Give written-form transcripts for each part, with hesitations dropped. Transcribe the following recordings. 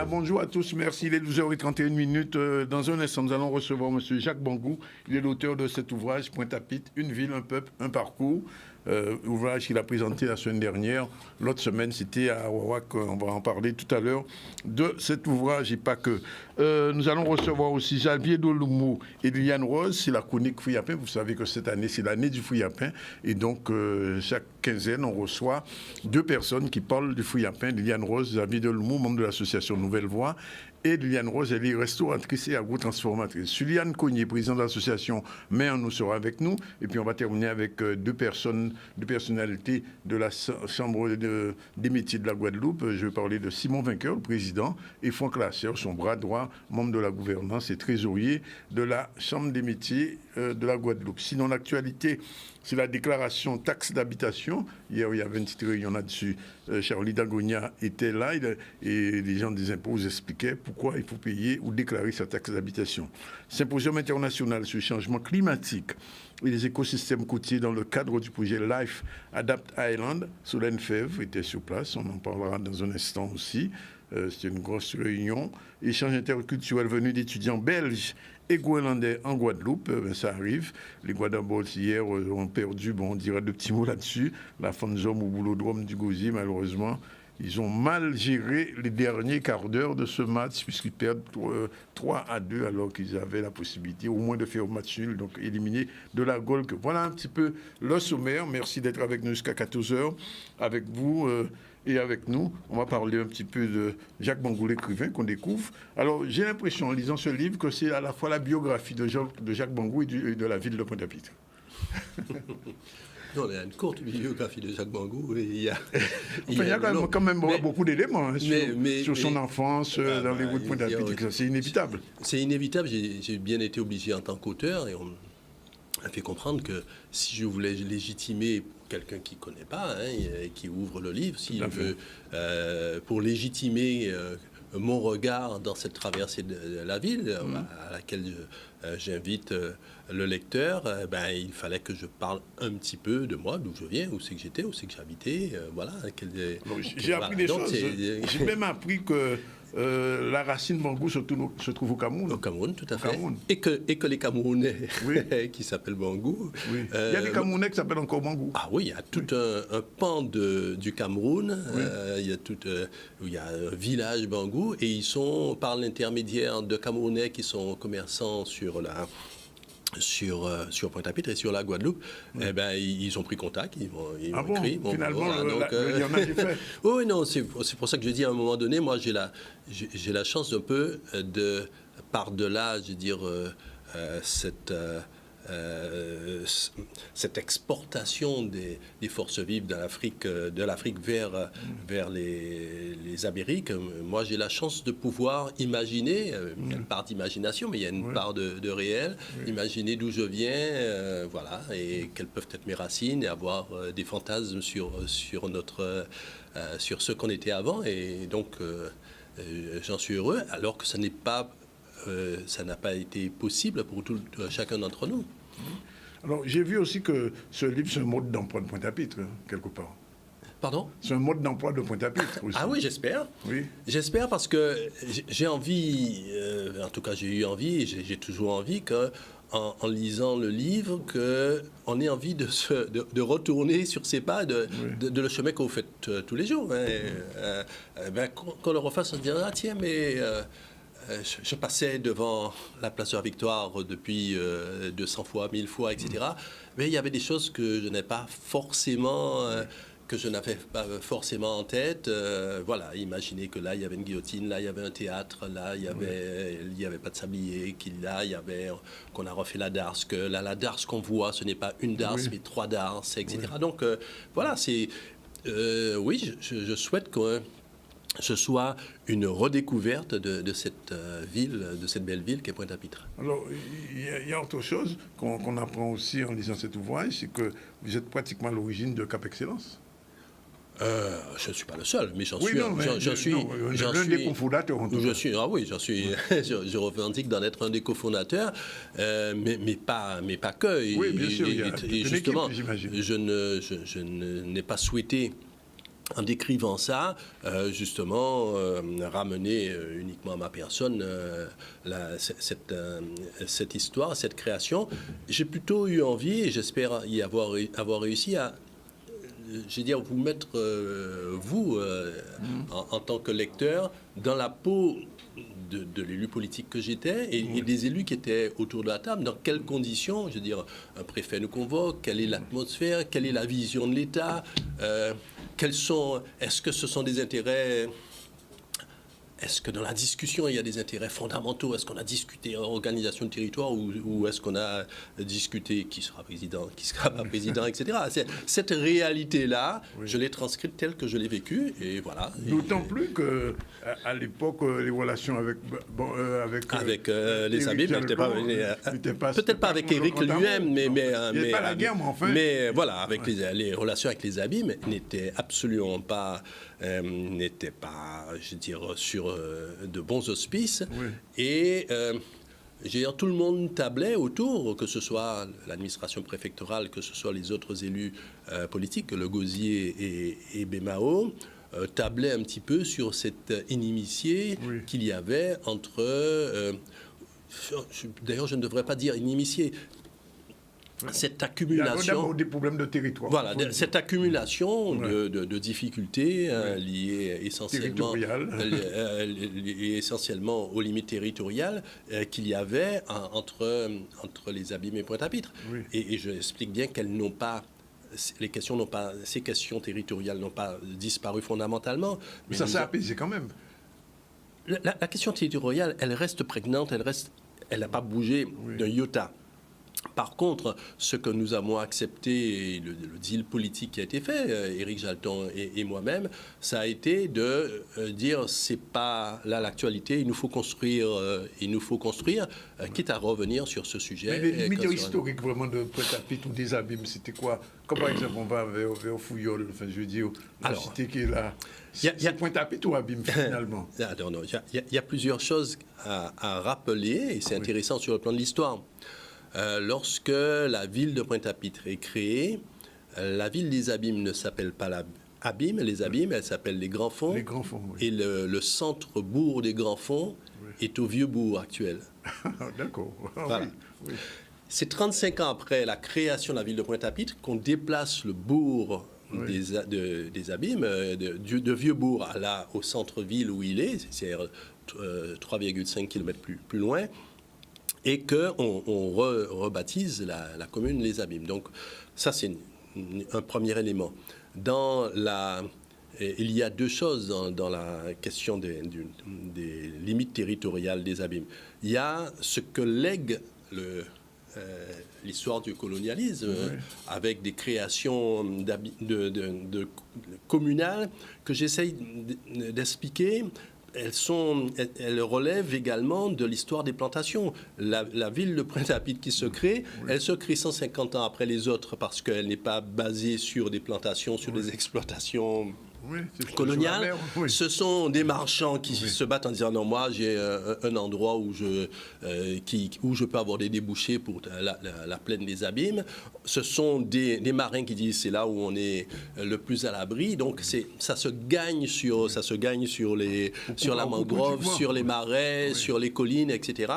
bonjour à tous, merci. Il est 12h31. Dans un instant, nous allons recevoir M. Jacques Bangou. Il est l'auteur de cet ouvrage, Pointe-à-Pitre, une ville, un peuple, un parcours. Ouvrage qu'il a présenté la semaine dernière. L'autre semaine, c'était à Wawak. On va en parler tout à l'heure de cet ouvrage et pas que. Nous allons recevoir aussi Javier Doloumou et Liliane Rose. C'est la chronique Fouillapin. Vous savez que cette année, c'est l'année du Fouillapin. Et donc, chaque quinzaine, on reçoit deux personnes qui parlent du Fouillapin. Liliane Rose, Javier Doloumou, membre de l'association Nouvelle Voix. Et Liliane Rose, elle est restauratrice et agro-transformatrice. Juliane Cognier, présidente de l'association Mère, nous sera avec nous. Et puis on va terminer avec deux personnalités de la Chambre des métiers de la Guadeloupe. Je vais parler de Simon Vainqueur, le président, et Franck Lasser, son bras droit, membre de la gouvernance et trésorier de la Chambre des métiers de la Guadeloupe. Sinon, l'actualité, c'est la déclaration taxe d'habitation. Hier, il y avait une petite réunion là-dessus. Charlie Dagonia était là et les gens des impôts expliquaient pourquoi il faut payer ou déclarer sa taxe d'habitation. Symposium international sur le changement climatique et les écosystèmes côtiers dans le cadre du projet Life Adapt Island. Solène Fèvre était sur place, on en parlera dans un instant aussi. C'était une grosse réunion. Échange interculturel venu d'étudiants belges et groenlandais en Guadeloupe, ça arrive. Les Guadeloupéens hier ont perdu, on dira deux petits mots là-dessus. La Fanzom au boulodrome du Gosier, malheureusement, ils ont mal géré les derniers quarts d'heure de ce match, puisqu'ils perdent 3-2, alors qu'ils avaient la possibilité au moins de faire un match nul, donc éliminé de la Golque. Voilà un petit peu le sommaire. Merci d'être avec nous jusqu'à 14h, avec vous. Et avec nous, on va parler un petit peu de Jacques Bangou, l'écrivain qu'on découvre. Alors, j'ai l'impression, en lisant ce livre, que c'est à la fois la biographie de Jacques Bangou et de la ville de Pointe-à-Pitre. Non, il y a une courte biographie de Jacques Bangou. Il y a quand même beaucoup d'éléments sur son enfance, dans les routes de Pointe-à-Pitre. C'est inévitable. C'est inévitable. J'ai bien été obligé en tant qu'auteur, et on m'a fait comprendre que si je voulais légitimer quelqu'un qui ne connaît pas, et qui ouvre le livre, s'il veut, pour légitimer mon regard dans cette traversée de la ville, à laquelle j'invite le lecteur, il fallait que je parle un petit peu de moi, d'où je viens, où c'est que j'étais, où c'est que j'habitais, voilà. J'ai appris des choses. J'ai même appris que la racine Bangou se trouve au Cameroun. Au Cameroun, tout à fait. Et que les Camerounais qui s'appellent Bangou. Oui. Il y a des Camerounais qui s'appellent encore Bangou. Ah oui, il y a tout un pan du Cameroun. Il y a un village Bangou, et ils sont, par l'intermédiaire de Camerounais qui sont commerçants sur Pointe-à-Pitre et sur la Guadeloupe, ils ont pris contact, ils m'ont écrit. Finalement, il y en a du fait. Oui, non, c'est pour ça que je dis à un moment donné, moi j'ai la chance un peu de, par-delà, je veux dire, cette exportation des forces vives de l'Afrique vers les Amériques. Moi, j'ai la chance de pouvoir imaginer, une part d'imagination, mais il y a une part de réel, imaginer d'où je viens, voilà, et quelles peuvent être mes racines, et avoir des fantasmes sur ce qu'on était avant. Et donc, j'en suis heureux, alors que ça n'a pas été possible pour chacun d'entre nous. Alors, j'ai vu aussi que ce livre, c'est un mode d'emploi de Pointe-à-Pitre, quelque part. Pardon ? C'est un mode d'emploi de Pointe-à-Pitre aussi. Ah oui, j'espère. Oui. J'espère, parce que j'ai envie, en tout cas j'ai eu envie, et j'ai toujours envie en lisant le livre, qu'on ait envie de retourner sur ses pas, de le chemin qu'on fait tous les jours. Qu'on le refasse, on se dira, ah tiens, mais... je passais devant la place de la Victoire depuis 200 fois, 1000 fois, etc. Mais il y avait des choses que je n'avais pas forcément... que je n'avais pas forcément en tête. Voilà, imaginez que là, il y avait une guillotine, là, il y avait un théâtre, là, il y avait pas de sablier, qu'on a refait la darse, que la darse qu'on voit, ce n'est pas une darse, mais 3 darses, etc. Donc, voilà, c'est... oui, je souhaite que ce soit une redécouverte de cette ville, de cette belle ville qu'est Pointe-à-Pitre. Alors, il y a autre chose qu'on apprend aussi en lisant cet ouvrage, c'est que vous êtes pratiquement à l'origine de Cap Excellence. Je ne suis pas le seul, mais j'en suis l'un des cofondateurs. Je revendique d'en être un des cofondateurs, mais pas que. Oui, bien sûr, il y a justement, une équipe, j'imagine. je n'ai pas souhaité en décrivant ça, justement, ramener uniquement à ma personne cette histoire, cette création. J'ai plutôt eu envie, et j'espère y avoir réussi à, je veux dire, vous mettre, vous, en tant que lecteur, dans la peau de l'élu politique que j'étais et des élus qui étaient autour de la table. Dans quelles conditions, je veux dire, un préfet nous convoque, quelle est l'atmosphère, quelle est la vision de l'État, est-ce que ce sont des intérêts... Est-ce que dans la discussion, il y a des intérêts fondamentaux? Est-ce qu'on a discuté organisation de territoire ou est-ce qu'on a discuté qui sera président, qui sera pas président, etc. Cette réalité-là, je l'ai transcrite telle que je l'ai vécue et voilà. D'autant plus qu'à l'époque, les relations avec les Abîmes n'étaient pas... Peut-être pas avec Éric lui-même, mais... Il n'y avait pas la guerre, mais enfin... Mais voilà, avec les relations avec les Abîmes n'étaient absolument pas... n'étaient pas, je veux dire, sur de bons auspices. Oui. Et tout le monde tablait autour, que ce soit l'administration préfectorale, que ce soit les autres élus politiques, Le Gosier et Bémao, tablaient un petit peu sur cette inimitié qu'il y avait entre... D'ailleurs, je ne devrais pas dire inimitié. Cette accumulation... Il y a d'abord des problèmes de territoire. Voilà, cette accumulation de difficultés liées essentiellement aux limites territoriales qu'il y avait entre les Abîmes et Pointe-à-Pitre. Oui. Et je explique bien qu'elles n'ont pas... ces questions territoriales n'ont pas disparu fondamentalement. Mais ça s'est apaisé quand même. La question territoriale, elle reste prégnante, elle n'a pas bougé d'un iota. Par contre, ce que nous avons accepté, le deal politique qui a été fait, Éric Jalton et moi-même, ça a été de dire c'est pas là l'actualité, il nous faut construire, quitte à revenir sur ce sujet. Mais les limites historiques vraiment de Pointe-à-Pitre ou des Abîmes, c'était quoi? Comme par exemple, on va vers Fouillol, enfin je veux dire, la cité qui est là. C'est Pointe-à-Pitre ou Abîmes finalement? Non, il y a plusieurs choses à rappeler et c'est intéressant sur le plan de l'histoire. Lorsque la ville de Pointe-à-Pitre est créée, la ville des Abîmes ne s'appelle pas les Abîmes, elle s'appelle les Grands Fonds. Les Grands Fonds, oui. Et le centre-bourg des Grands Fonds est au Vieux-Bourg actuel. D'accord. Voilà. Oui. C'est 35 ans après la création de la ville de Pointe-à-Pitre qu'on déplace le bourg des Abîmes, de Vieux-Bourg au centre-ville où il est, c'est 3,5 km plus loin. Et qu'on rebaptise la commune Les Abîmes. Donc ça, c'est un premier élément. Il y a deux choses dans la question des limites territoriales des Abîmes. Il y a ce que lègue l'histoire du colonialisme avec des créations communales que j'essaye d'expliquer. Elles relèvent également de l'histoire des plantations. La ville de Pointe-à-Pitre qui se crée, elle se crée 150 ans après les autres parce qu'elle n'est pas basée sur des plantations, sur des exploitations coloniales. Ce sont des marchands qui se battent en disant non, moi j'ai un endroit où je peux avoir des débouchés pour la plaine des Abîmes. Ce sont des marins qui disent c'est là où on est le plus à l'abri. Donc ça se gagne sur la mangrove, sur les marais, sur les collines, etc.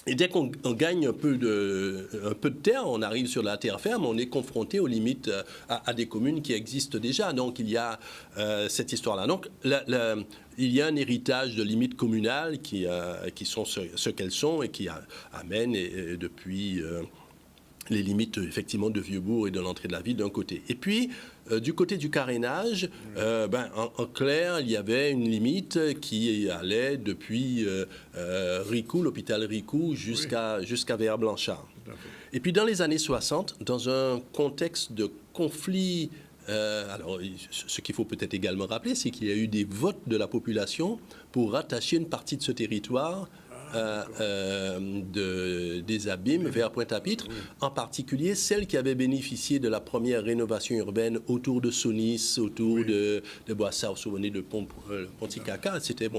Et dès qu'on gagne un peu de terre, on arrive sur la terre ferme, on est confronté aux limites à des communes qui existent déjà. Donc il y a cette histoire-là. Donc il y a un héritage de limites communales qui sont ce qu'elles sont et qui amènent depuis les limites effectivement de Vieux-Bourg et de l'entrée de la ville d'un côté. Et puis du côté du carénage, en clair, il y avait une limite qui allait depuis Ricou, l'hôpital Ricou, jusqu'à Vert-Blanchard. Et puis dans les années 60, dans un contexte de conflit, alors ce qu'il faut peut-être également rappeler, c'est qu'il y a eu des votes de la population pour rattacher une partie de ce territoire des Abîmes vers Pointe-à-Pitre, en particulier celles qui avaient bénéficié de la première rénovation urbaine autour de Saunis, autour de Boissard, vous vous souvenez de Ponticaca. C'était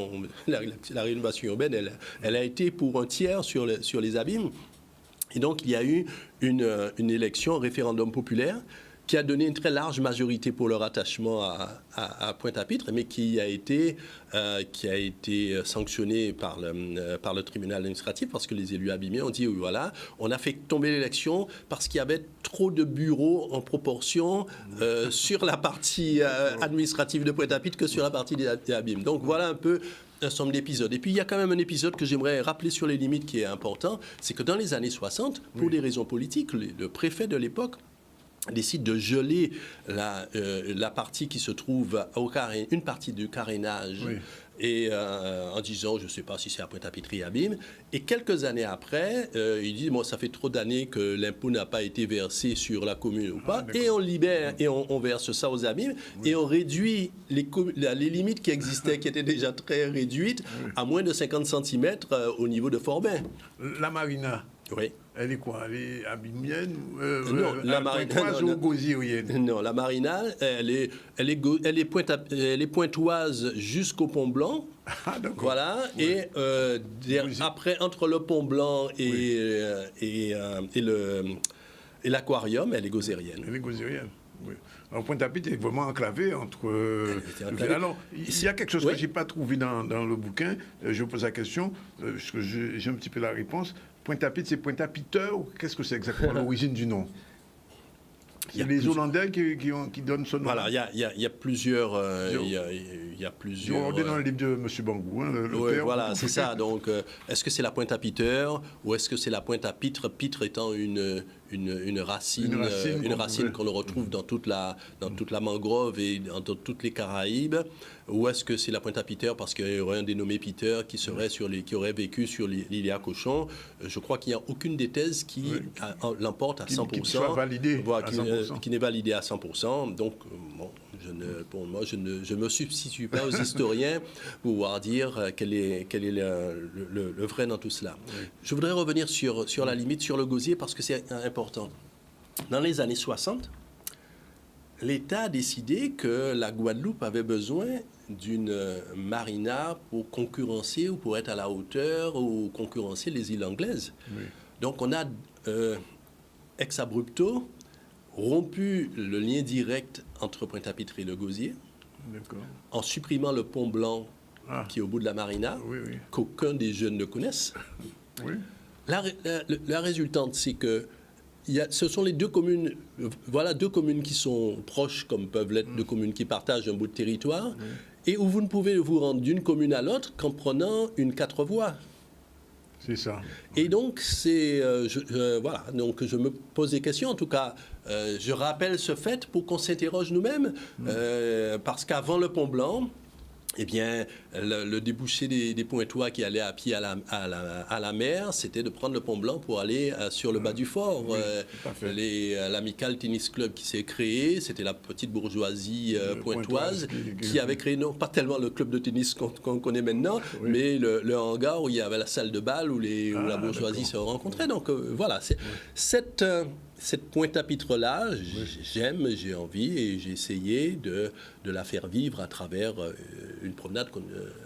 la rénovation urbaine, elle a été pour un tiers sur les Abîmes. Et donc il y a eu une élection, un référendum populaire qui a donné une très large majorité pour leur attachement à Pointe-à-Pitre, mais qui a été sanctionné par le tribunal administratif parce que les élus abîmés ont dit oui, voilà, on a fait tomber l'élection parce qu'il y avait trop de bureaux en proportion sur la partie administrative de Pointe-à-Pitre que sur la partie des abîmes. Donc voilà un peu un certain nombre d'épisodes. Et puis il y a quand même un épisode que j'aimerais rappeler sur les limites qui est important, c'est que dans les années 60, pour des raisons politiques, le préfet de l'époque décide de geler la partie qui se trouve une partie du carénage, et en disant, je ne sais pas si c'est à Pointe-à-Pitre et Abîme. Et quelques années après, il dit, bon, ça fait trop d'années que l'impôt n'a pas été versé sur la commune ou pas, et on libère et on verse ça aux Abîmes, et on réduit les limites qui existaient, qui étaient déjà très réduites, à moins de 50 cm au niveau de Forbin. La marina. Oui. Elle est quoi? Elle est abîmienne? Non, la marina. Non, la marina, elle est pointoise jusqu'au Pont Blanc. Ah, d'accord. Voilà. Oui. Et après, entre le Pont Blanc et l'aquarium, elle est gozérienne. Elle est gozérienne, oui. Alors, Pointe-à-Pitre est vraiment enclavé entre... Alors, il y a quelque chose que je n'ai pas trouvé dans le bouquin. Je pose la question, parce que j'ai un petit peu la réponse. Pointe-à-Pitre, c'est Pointe-à-Pitre, ou qu'est-ce que c'est exactement l'origine du nom? Il y a les Hollandais qui donnent ce nom. Voilà, il y a plusieurs... il y a plusieurs... On est dans le livre de M. Bangou, hein, oui, voilà, c'est ça. Donc, est-ce que c'est la Pointe-à-Pitre ou est-ce que c'est la Pointe-à-Pitre, Pitre étant une racine qu'on retrouve dans toute la mangrove et dans toutes les Caraïbes, ou est-ce que c'est la Pointe-à-Pitre parce qu'il y aurait un dénommé Peter qui aurait vécu sur l'île à Cochon? Je crois qu'il n'y a aucune des thèses qui l'emporte à 100%. Qui soit validée à 100%. Qui n'est validée à 100%. Donc, bon, pour moi, je ne me substitue pas aux historiens pour pouvoir dire quel est le vrai dans tout cela. Oui. Je voudrais revenir sur la limite, sur le gosier, parce que c'est important. Dans les années 60, l'État a décidé que la Guadeloupe avait besoin d'une marina pour concurrencer ou pour être à la hauteur ou concurrencer les îles anglaises. Oui. Donc on a ex abrupto rompu le lien direct entre Pointe-à-Pitre et le Gosier, en supprimant le pont blanc qui est au bout de la marina, qu'aucun des jeunes ne connaissent. Oui. La résultante, c'est que ce sont les deux communes, voilà deux communes qui sont proches, comme peuvent l'être deux communes qui partagent un bout de territoire, et où vous ne pouvez vous rendre d'une commune à l'autre qu'en prenant une 4 voies. C'est ça. Et donc, voilà, donc je me pose des questions. En tout cas, je rappelle ce fait pour qu'on s'interroge nous-mêmes, parce qu'avant le Pont Blanc, eh bien, le débouché des Pointois qui allaient à pied à la mer, c'était de prendre le Pont Blanc pour aller sur le bas du fort. L'Amical Tennis Club qui s'est créé, c'était la petite bourgeoisie pointoise qui avait créé, non pas tellement le club de tennis qu'on connaît maintenant, mais le hangar où il y avait la salle de bal où la bourgeoisie se rencontrait. Donc voilà, cette Pointe-à-Pitre-là, j'aime, j'ai envie et j'ai essayé de la faire vivre à travers une promenade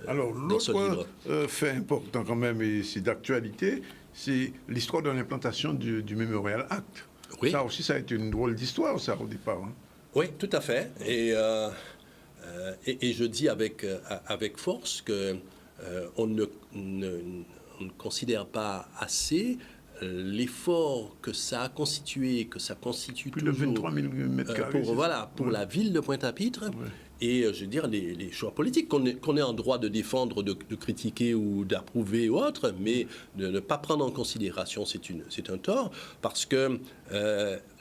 Alors, l'autre fait important quand même, et c'est d'actualité, c'est l'histoire de l'implantation du Memorial Act. Oui. Ça aussi, ça a été une drôle d'histoire, ça, au départ. Hein. Oui, tout à fait. Et je dis avec force qu'on ne considère pas assez l'effort que ça a constitué, que ça constitue plus toujours... Plus de 23 000 mètres carrés. Pour la ville de Pointe-à-Pitre. Ouais. Et je veux dire, les choix politiques qu'on est en droit de défendre, de critiquer ou d'approuver ou autre, mais de ne pas prendre en considération, c'est un tort, parce que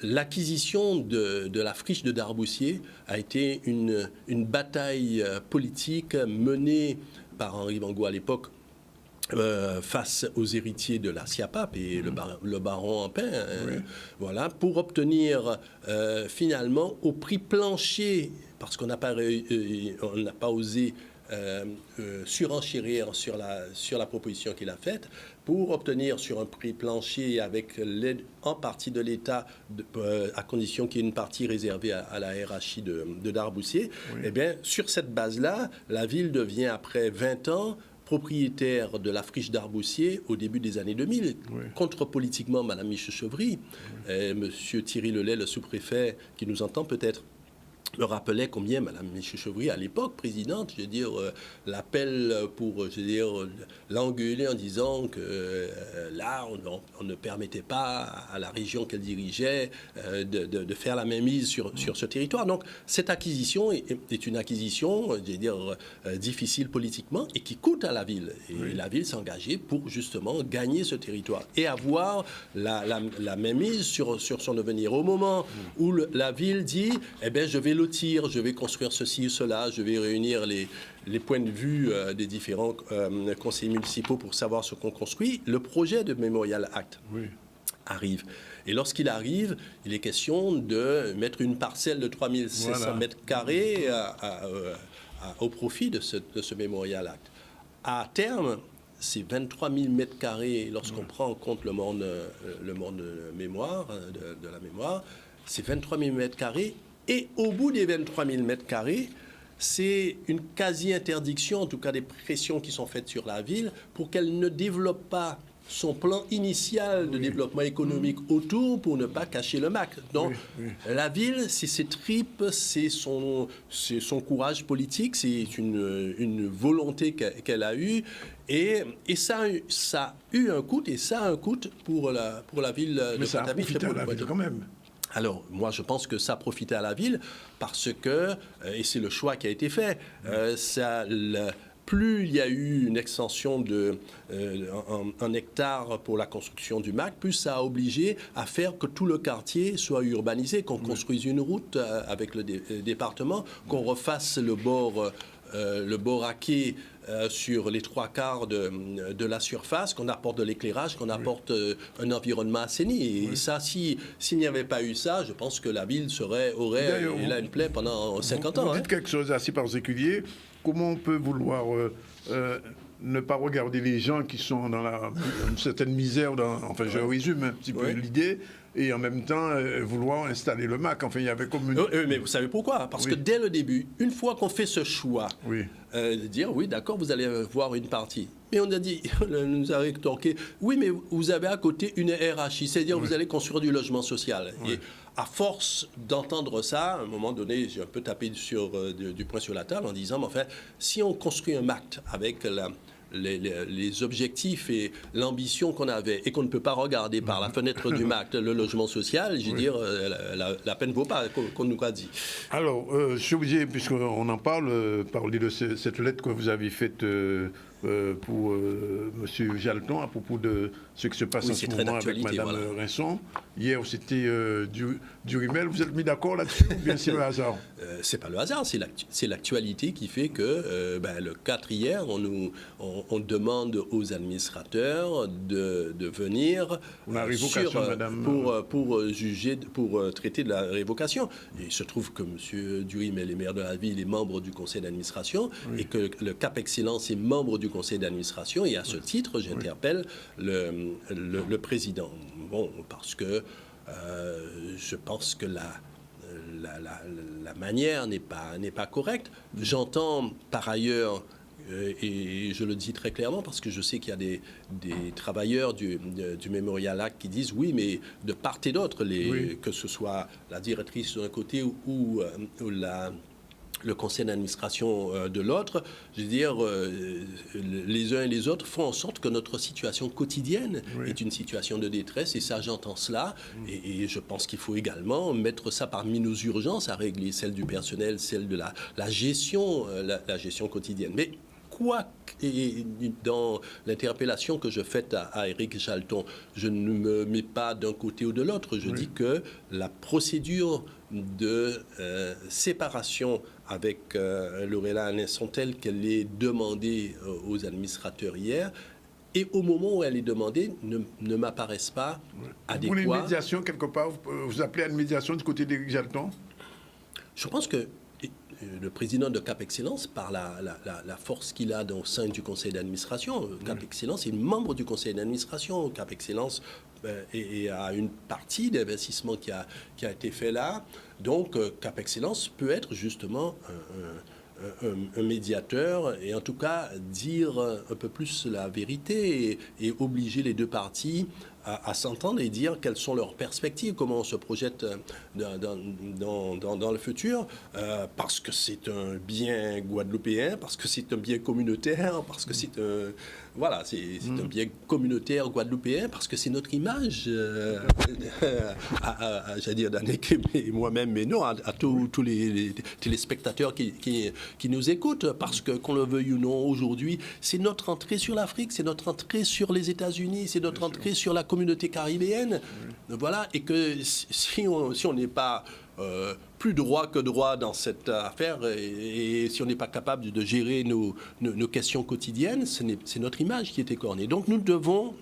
l'acquisition de la friche de Darboussier a été une bataille politique menée par Henri Bangou à l'époque, face aux héritiers de la SIAPAP et le baron Ampin, voilà, pour obtenir finalement au prix plancher, parce qu'on n'a pas osé surenchérir sur la proposition qu'il a faite, pour obtenir sur un prix plancher avec l'aide en partie de l'État, à condition qu'il y ait une partie réservée à la RHI de Darboussier, eh bien, sur cette base-là, la ville devient, après 20 ans, propriétaire de la friche d'Arboussier au début des années 2000, contre politiquement Mme Michel-Chevry. Monsieur Thierry Lelay, le sous-préfet, qui nous entend peut-être, me rappelait combien Mme Michel-Chevry, à l'époque présidente, l'appel pour, l'engueuler en disant que là, on ne permettait pas à la région qu'elle dirigeait de faire la mainmise sur ce territoire. Donc, cette acquisition est une acquisition, difficile politiquement et qui coûte à la ville. Et la ville s'est engagée pour justement gagner ce territoire et avoir la mainmise sur son devenir. Au moment où la ville dit, je vais lotir, je vais construire ceci ou cela, je vais réunir les points de vue des différents conseillers municipaux pour savoir ce qu'on construit, le projet de Memorial Act arrive. Et lorsqu'il arrive, il est question de mettre une parcelle de 3700 mètres carrés au profit de ce Memorial Act. À terme, c'est 23 000 mètres carrés, lorsqu'on prend en compte le monde mémoire, de la mémoire, c'est 23 000 mètres carrés. Et au bout des 23 000 mètres carrés, c'est une quasi-interdiction, en tout cas des pressions qui sont faites sur la ville, pour qu'elle ne développe pas son plan initial de développement économique autour pour ne pas cacher le MAC. Donc, la ville, c'est ses tripes, c'est son courage politique, c'est une volonté qu'elle a eue. Et ça a eu un coût, et ça a un coût pour la ville de Pointe-à-Pitre. Mais ça a profité à la ville quand même. Alors, moi, je pense que ça a profité à la ville parce que, et c'est le choix qui a été fait, plus il y a eu une extension de 1 hectare pour la construction du MAC, plus ça a obligé à faire que tout le quartier soit urbanisé, qu'on construise une route avec le département, qu'on refasse le bord à quai sur les 3/4 de la surface, qu'on apporte de l'éclairage, qu'on apporte un environnement assaini. Et ça, s'il n'y avait pas eu ça, je pense que la ville aurait là une plaie pendant 50 ans. Vous dites quelque chose d'assez particulier. Comment on peut vouloir ne pas regarder les gens qui sont dans une certaine misère, enfin je résume un petit peu l'idée, et en même temps vouloir installer le MAC. Enfin, il y avait comme une... Mais vous savez pourquoi? Parce que dès le début, une fois qu'on fait ce choix, de dire oui, d'accord, vous allez voir une partie. Mais on a dit, on nous a rétorqué, oui, mais vous avez à côté une RHI, c'est-à-dire vous allez construire du logement social. Et à force d'entendre ça, à un moment donné, j'ai un peu tapé du poing sur la table en disant, mais enfin, si on construit un MAC avec les objectifs et l'ambition qu'on avait et qu'on ne peut pas regarder par la fenêtre du MAC, le logement social, je veux dire, la peine ne vaut pas qu'on nous a dit. Alors, je suis obligé, puisqu'on en parle, parler de cette lettre que vous avez faite pour M. Jalton à propos de ce qui se passe en ce moment avec Mme Rinson. Hier, c'était Durimel. Vous êtes mis d'accord là-dessus ou bien c'est le hasard? C'est pas le hasard, c'est l'actualité qui fait que le 4 hier, on demande aux administrateurs de venir pour juger, pour traiter de la révocation. Et il se trouve que M. Durimel est maire de la ville, est membre du conseil d'administration et que le Cap Excellence est membre du conseil d'administration. Et à ce titre, j'interpelle le président. Bon, parce que je pense que la manière n'est pas correcte. J'entends par ailleurs, et je le dis très clairement parce que je sais qu'il y a des travailleurs du Memorial Act qui disent oui, mais de part et d'autre, que ce soit la directrice d'un côté ou le conseil d'administration de l'autre, je veux dire, les uns et les autres font en sorte que notre situation quotidienne est une situation de détresse, et ça, j'entends cela, et je pense qu'il faut également mettre ça parmi nos urgences à régler, celle du personnel, celle de la gestion, la gestion quotidienne. Mais quoi, et dans l'interpellation que je fais à Éric Jalton, je ne me mets pas d'un côté ou de l'autre. Je dis que la procédure de séparation avec Lorella Anesson telle qu'elle est demandée aux administrateurs hier, et au moment où elle est demandée, ne m'apparaissent pas adéquats. Vous voulez une médiation quelque part? Vous appelez à une médiation du côté d'Éric Jalton? Je pense que le président de Cap Excellence, par la force qu'il a au sein du conseil d'administration, Cap Excellence est membre du conseil d'administration. Cap Excellence a une partie d'investissement qui a été fait là. Donc, Cap Excellence peut être justement un médiateur et en tout cas dire un peu plus la vérité et obliger les deux parties à s'entendre et dire quelles sont leurs perspectives, comment on se projette dans le futur, parce que c'est un bien guadeloupéen, parce que c'est un bien communautaire, parce que c'est un... Voilà, c'est un bien communautaire guadeloupéen, parce que c'est notre image, j'allais dire d'Annick et moi-même, mais non, à tous les téléspectateurs qui nous écoutent, parce que, qu'on le veuille ou non, aujourd'hui, c'est notre entrée sur l'Afrique, c'est notre entrée sur les États-Unis, c'est notre entrée sur la communauté caribéenne. Voilà, et que si on n'est pas plus droit que droit dans cette affaire et si on n'est pas capable de gérer nos questions quotidiennes, c'est notre image qui est écornée. Donc nous devons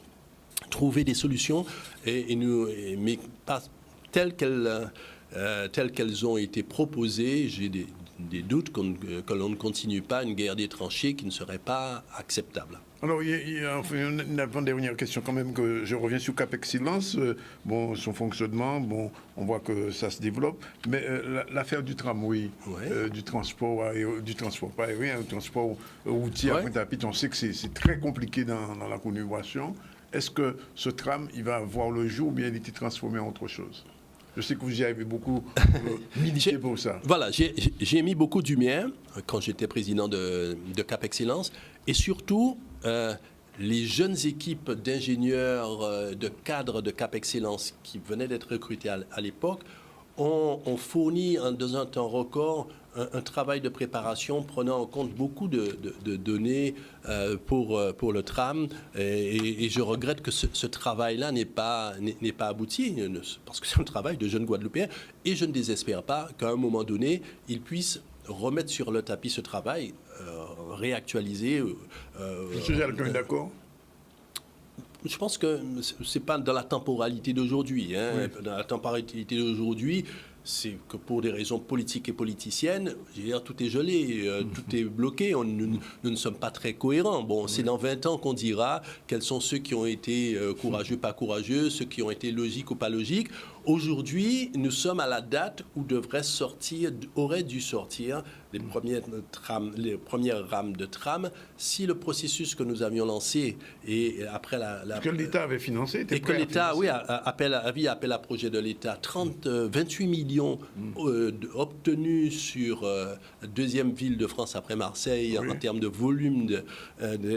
trouver des solutions, mais pas telles qu'elles ont été proposées. J'ai des doutes que l'on ne continue pas une guerre des tranchées qui ne serait pas acceptable. Alors, il y a une avant-dernière question quand même, que je reviens sur Cap Excellence. Bon, son fonctionnement, bon, on voit que ça se développe, mais l'affaire du tramway, du transport pas aérien, du transport routier à Pointe-à-Pitre, on sait que c'est très compliqué dans la conurbation. Est-ce que ce tram, il va voir le jour ou bien il a été transformé en autre chose? Je sais que vous y avez beaucoup milité pour ça. Voilà, j'ai mis beaucoup du mien quand j'étais président de Cap Excellence. Et surtout, les jeunes équipes d'ingénieurs, de cadres de Cap Excellence qui venaient d'être recrutés à l'époque ont fourni, dans un temps record, un travail de préparation prenant en compte beaucoup de données pour le tram. Et je regrette que ce travail-là n'ait pas abouti, parce que c'est un travail de jeunes Guadeloupéens. Et je ne désespère pas qu'à un moment donné, ils puissent remettre sur le tapis ce travail, réactualiser. Monsieur Jalquin, d'accord? Je pense que ce n'est pas dans la temporalité d'aujourd'hui. Dans la temporalité d'aujourd'hui, c'est que pour des raisons politiques et politiciennes, je veux dire, tout est gelé, tout est bloqué, nous ne sommes pas très cohérents. Bon, c'est dans 20 ans qu'on dira quels sont ceux qui ont été courageux, pas courageux, ceux qui ont été logiques ou pas logiques. Aujourd'hui, nous sommes à la date où auraient dû sortir les premières rames de tram si le processus que nous avions lancé et après que l'État avait financé, et que l'État, appel à projet de l'État, 28 millions obtenus sur la deuxième ville de France après Marseille en termes de volume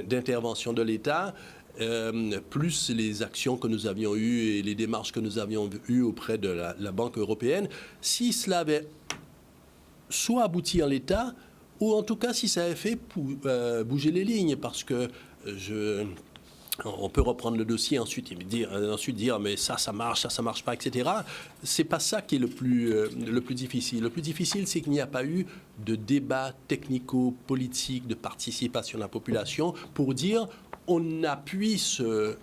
d'intervention de l'État. Plus les actions que nous avions eues et les démarches que nous avions eues auprès de la Banque européenne, si cela avait soit abouti en l'état, ou en tout cas si ça avait fait bouger les lignes, parce que on peut reprendre le dossier ensuite dire mais ça marche pas, etc. C'est pas ça qui est le plus difficile. Le plus difficile, c'est qu'il n'y a pas eu de débat technico-politique, de participation de la population pour dire on appuie ce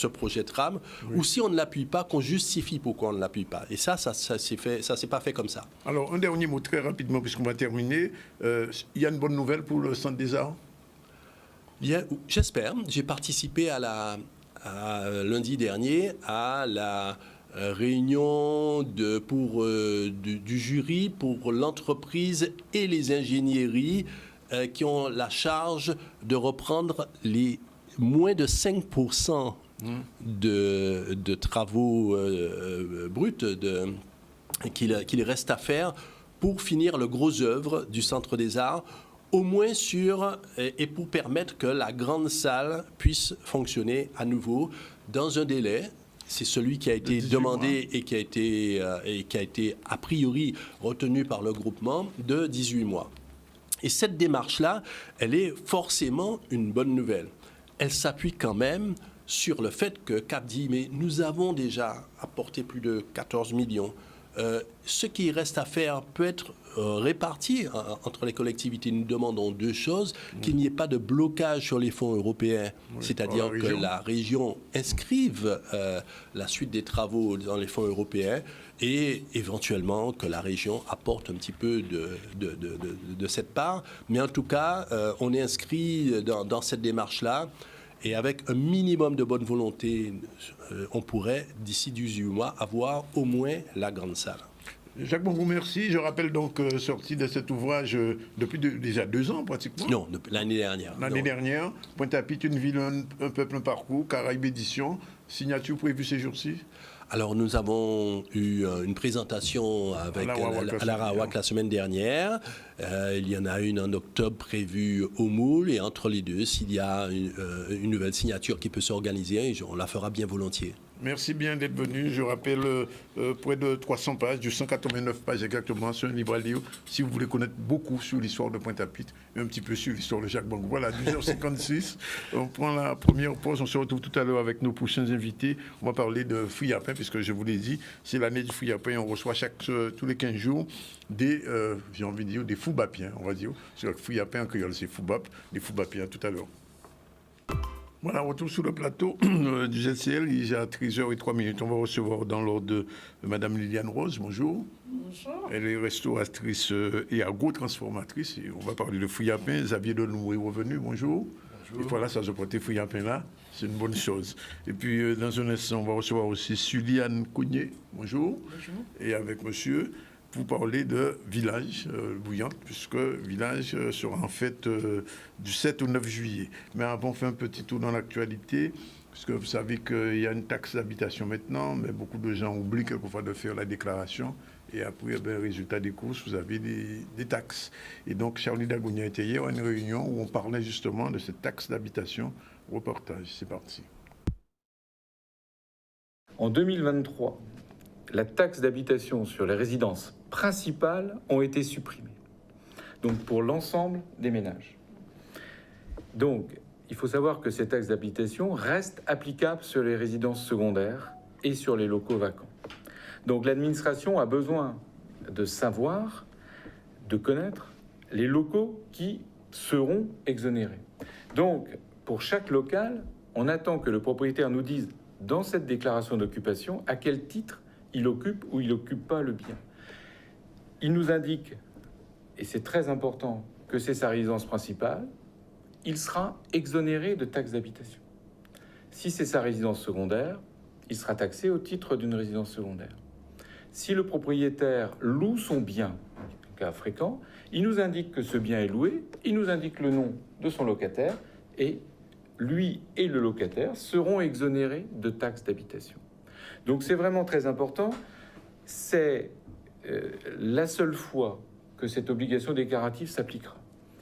projet tram, ou si on ne l'appuie pas, qu'on justifie pourquoi on ne l'appuie pas. Et ça s'est pas fait comme ça. Alors, un dernier mot très rapidement, puisqu'on va terminer. Il y a une bonne nouvelle pour le Centre des Arts? Bien, j'espère. J'ai participé lundi dernier à la réunion du jury pour l'entreprise et les ingénieries qui ont la charge de reprendre les moins de 5% de travaux bruts qu'il reste à faire pour finir le gros œuvre du Centre des Arts, au moins et pour permettre que la grande salle puisse fonctionner à nouveau dans un délai. C'est celui qui a été demandé et qui a été a priori retenu par le groupement de 18 mois. Et cette démarche-là, elle est forcément une bonne nouvelle. Elle s'appuie quand même sur le fait que Cap dit, mais nous avons déjà apporté plus de 14 millions. Ce qui reste à faire peut être réparti entre les collectivités. Nous demandons deux choses: qu'il n'y ait pas de blocage sur les fonds européens, c'est-à-dire que la région inscrive la suite des travaux dans les fonds européens, et éventuellement que la région apporte un petit peu de cette part. Mais en tout cas, on est inscrit dans cette démarche-là. Et avec un minimum de bonne volonté, on pourrait, d'ici 18 mois, avoir au moins la grande salle. Jacques Bongou, merci. Je rappelle donc, sorti de cet ouvrage depuis déjà 2 ans pratiquement. Non, l'année dernière. L'année dernière. Pointe-à-Pitre, une ville, un peuple, un parcours. Caraïbes Éditions. Signature prévue ces jours-ci? Alors, nous avons eu une présentation avec à l'Arawak la semaine dernière. Il y en a une en octobre prévue au Moule. Et entre les deux, s'il y a une nouvelle signature qui peut s'organiser, on la fera bien volontiers. Merci bien d'être venu. Je rappelle près de 300 pages, du 189 pages exactement, sur un livre à lire. Si vous voulez connaître beaucoup sur l'histoire de Pointe-à-Pitre et un petit peu sur l'histoire de Jacques Bongou. Voilà, 12h56. On prend la première pause. On se retrouve tout à l'heure avec nos prochains invités. On va parler de Fouillapin, puisque je vous l'ai dit, c'est l'année du Fouillapin. On reçoit tous les 15 jours des, j'ai envie de dire, des Foubapiens, on va dire. Parce que Fouillapin en créole, c'est Foubap, des Foubapiens tout à l'heure. Voilà, on retrouve sur le plateau du GCL, il est à 13h03. On va recevoir dans l'ordre de Mme Liliane Rose. Bonjour. Bonjour. Elle est restauratrice et agro-transformatrice. Et on va parler de Fouillapin. Xavier Deloup est revenu. Bonjour. Bonjour. Et voilà, ça se porte Fouillapin là. C'est une bonne chose. Et puis, dans un instant, on va recevoir aussi Suliane Cougnet. Bonjour. Bonjour. Et avec monsieur, vous parlez de Village Bouillante, puisque Village sera en fait du 7 au 9 juillet. Mais avant, on fait un petit tour dans l'actualité, puisque vous savez qu'il y a une taxe d'habitation maintenant, mais beaucoup de gens oublient quelquefois de faire la déclaration. Et après, résultat des courses, vous avez des taxes. Et donc, Charlie Dagounia était hier à une réunion où on parlait justement de cette taxe d'habitation. Reportage, c'est parti. En 2023, la taxe d'habitation sur les résidences principales ont été supprimées. Donc pour l'ensemble des ménages. Donc il faut savoir que ces taxes d'habitation restent applicables sur les résidences secondaires et sur les locaux vacants. Donc l'administration a besoin de savoir, de connaître les locaux qui seront exonérés. Donc pour chaque local, on attend que le propriétaire nous dise dans cette déclaration d'occupation à quel titre il occupe ou il n'occupe pas le bien. Il nous indique, et c'est très important, que c'est sa résidence principale, il sera exonéré de taxes d'habitation. Si c'est sa résidence secondaire, il sera taxé au titre d'une résidence secondaire. Si le propriétaire loue son bien, cas fréquent, il nous indique que ce bien est loué, il nous indique le nom de son locataire, et lui et le locataire seront exonérés de taxes d'habitation. Donc c'est vraiment très important. C'est la seule fois que cette obligation déclarative s'appliquera.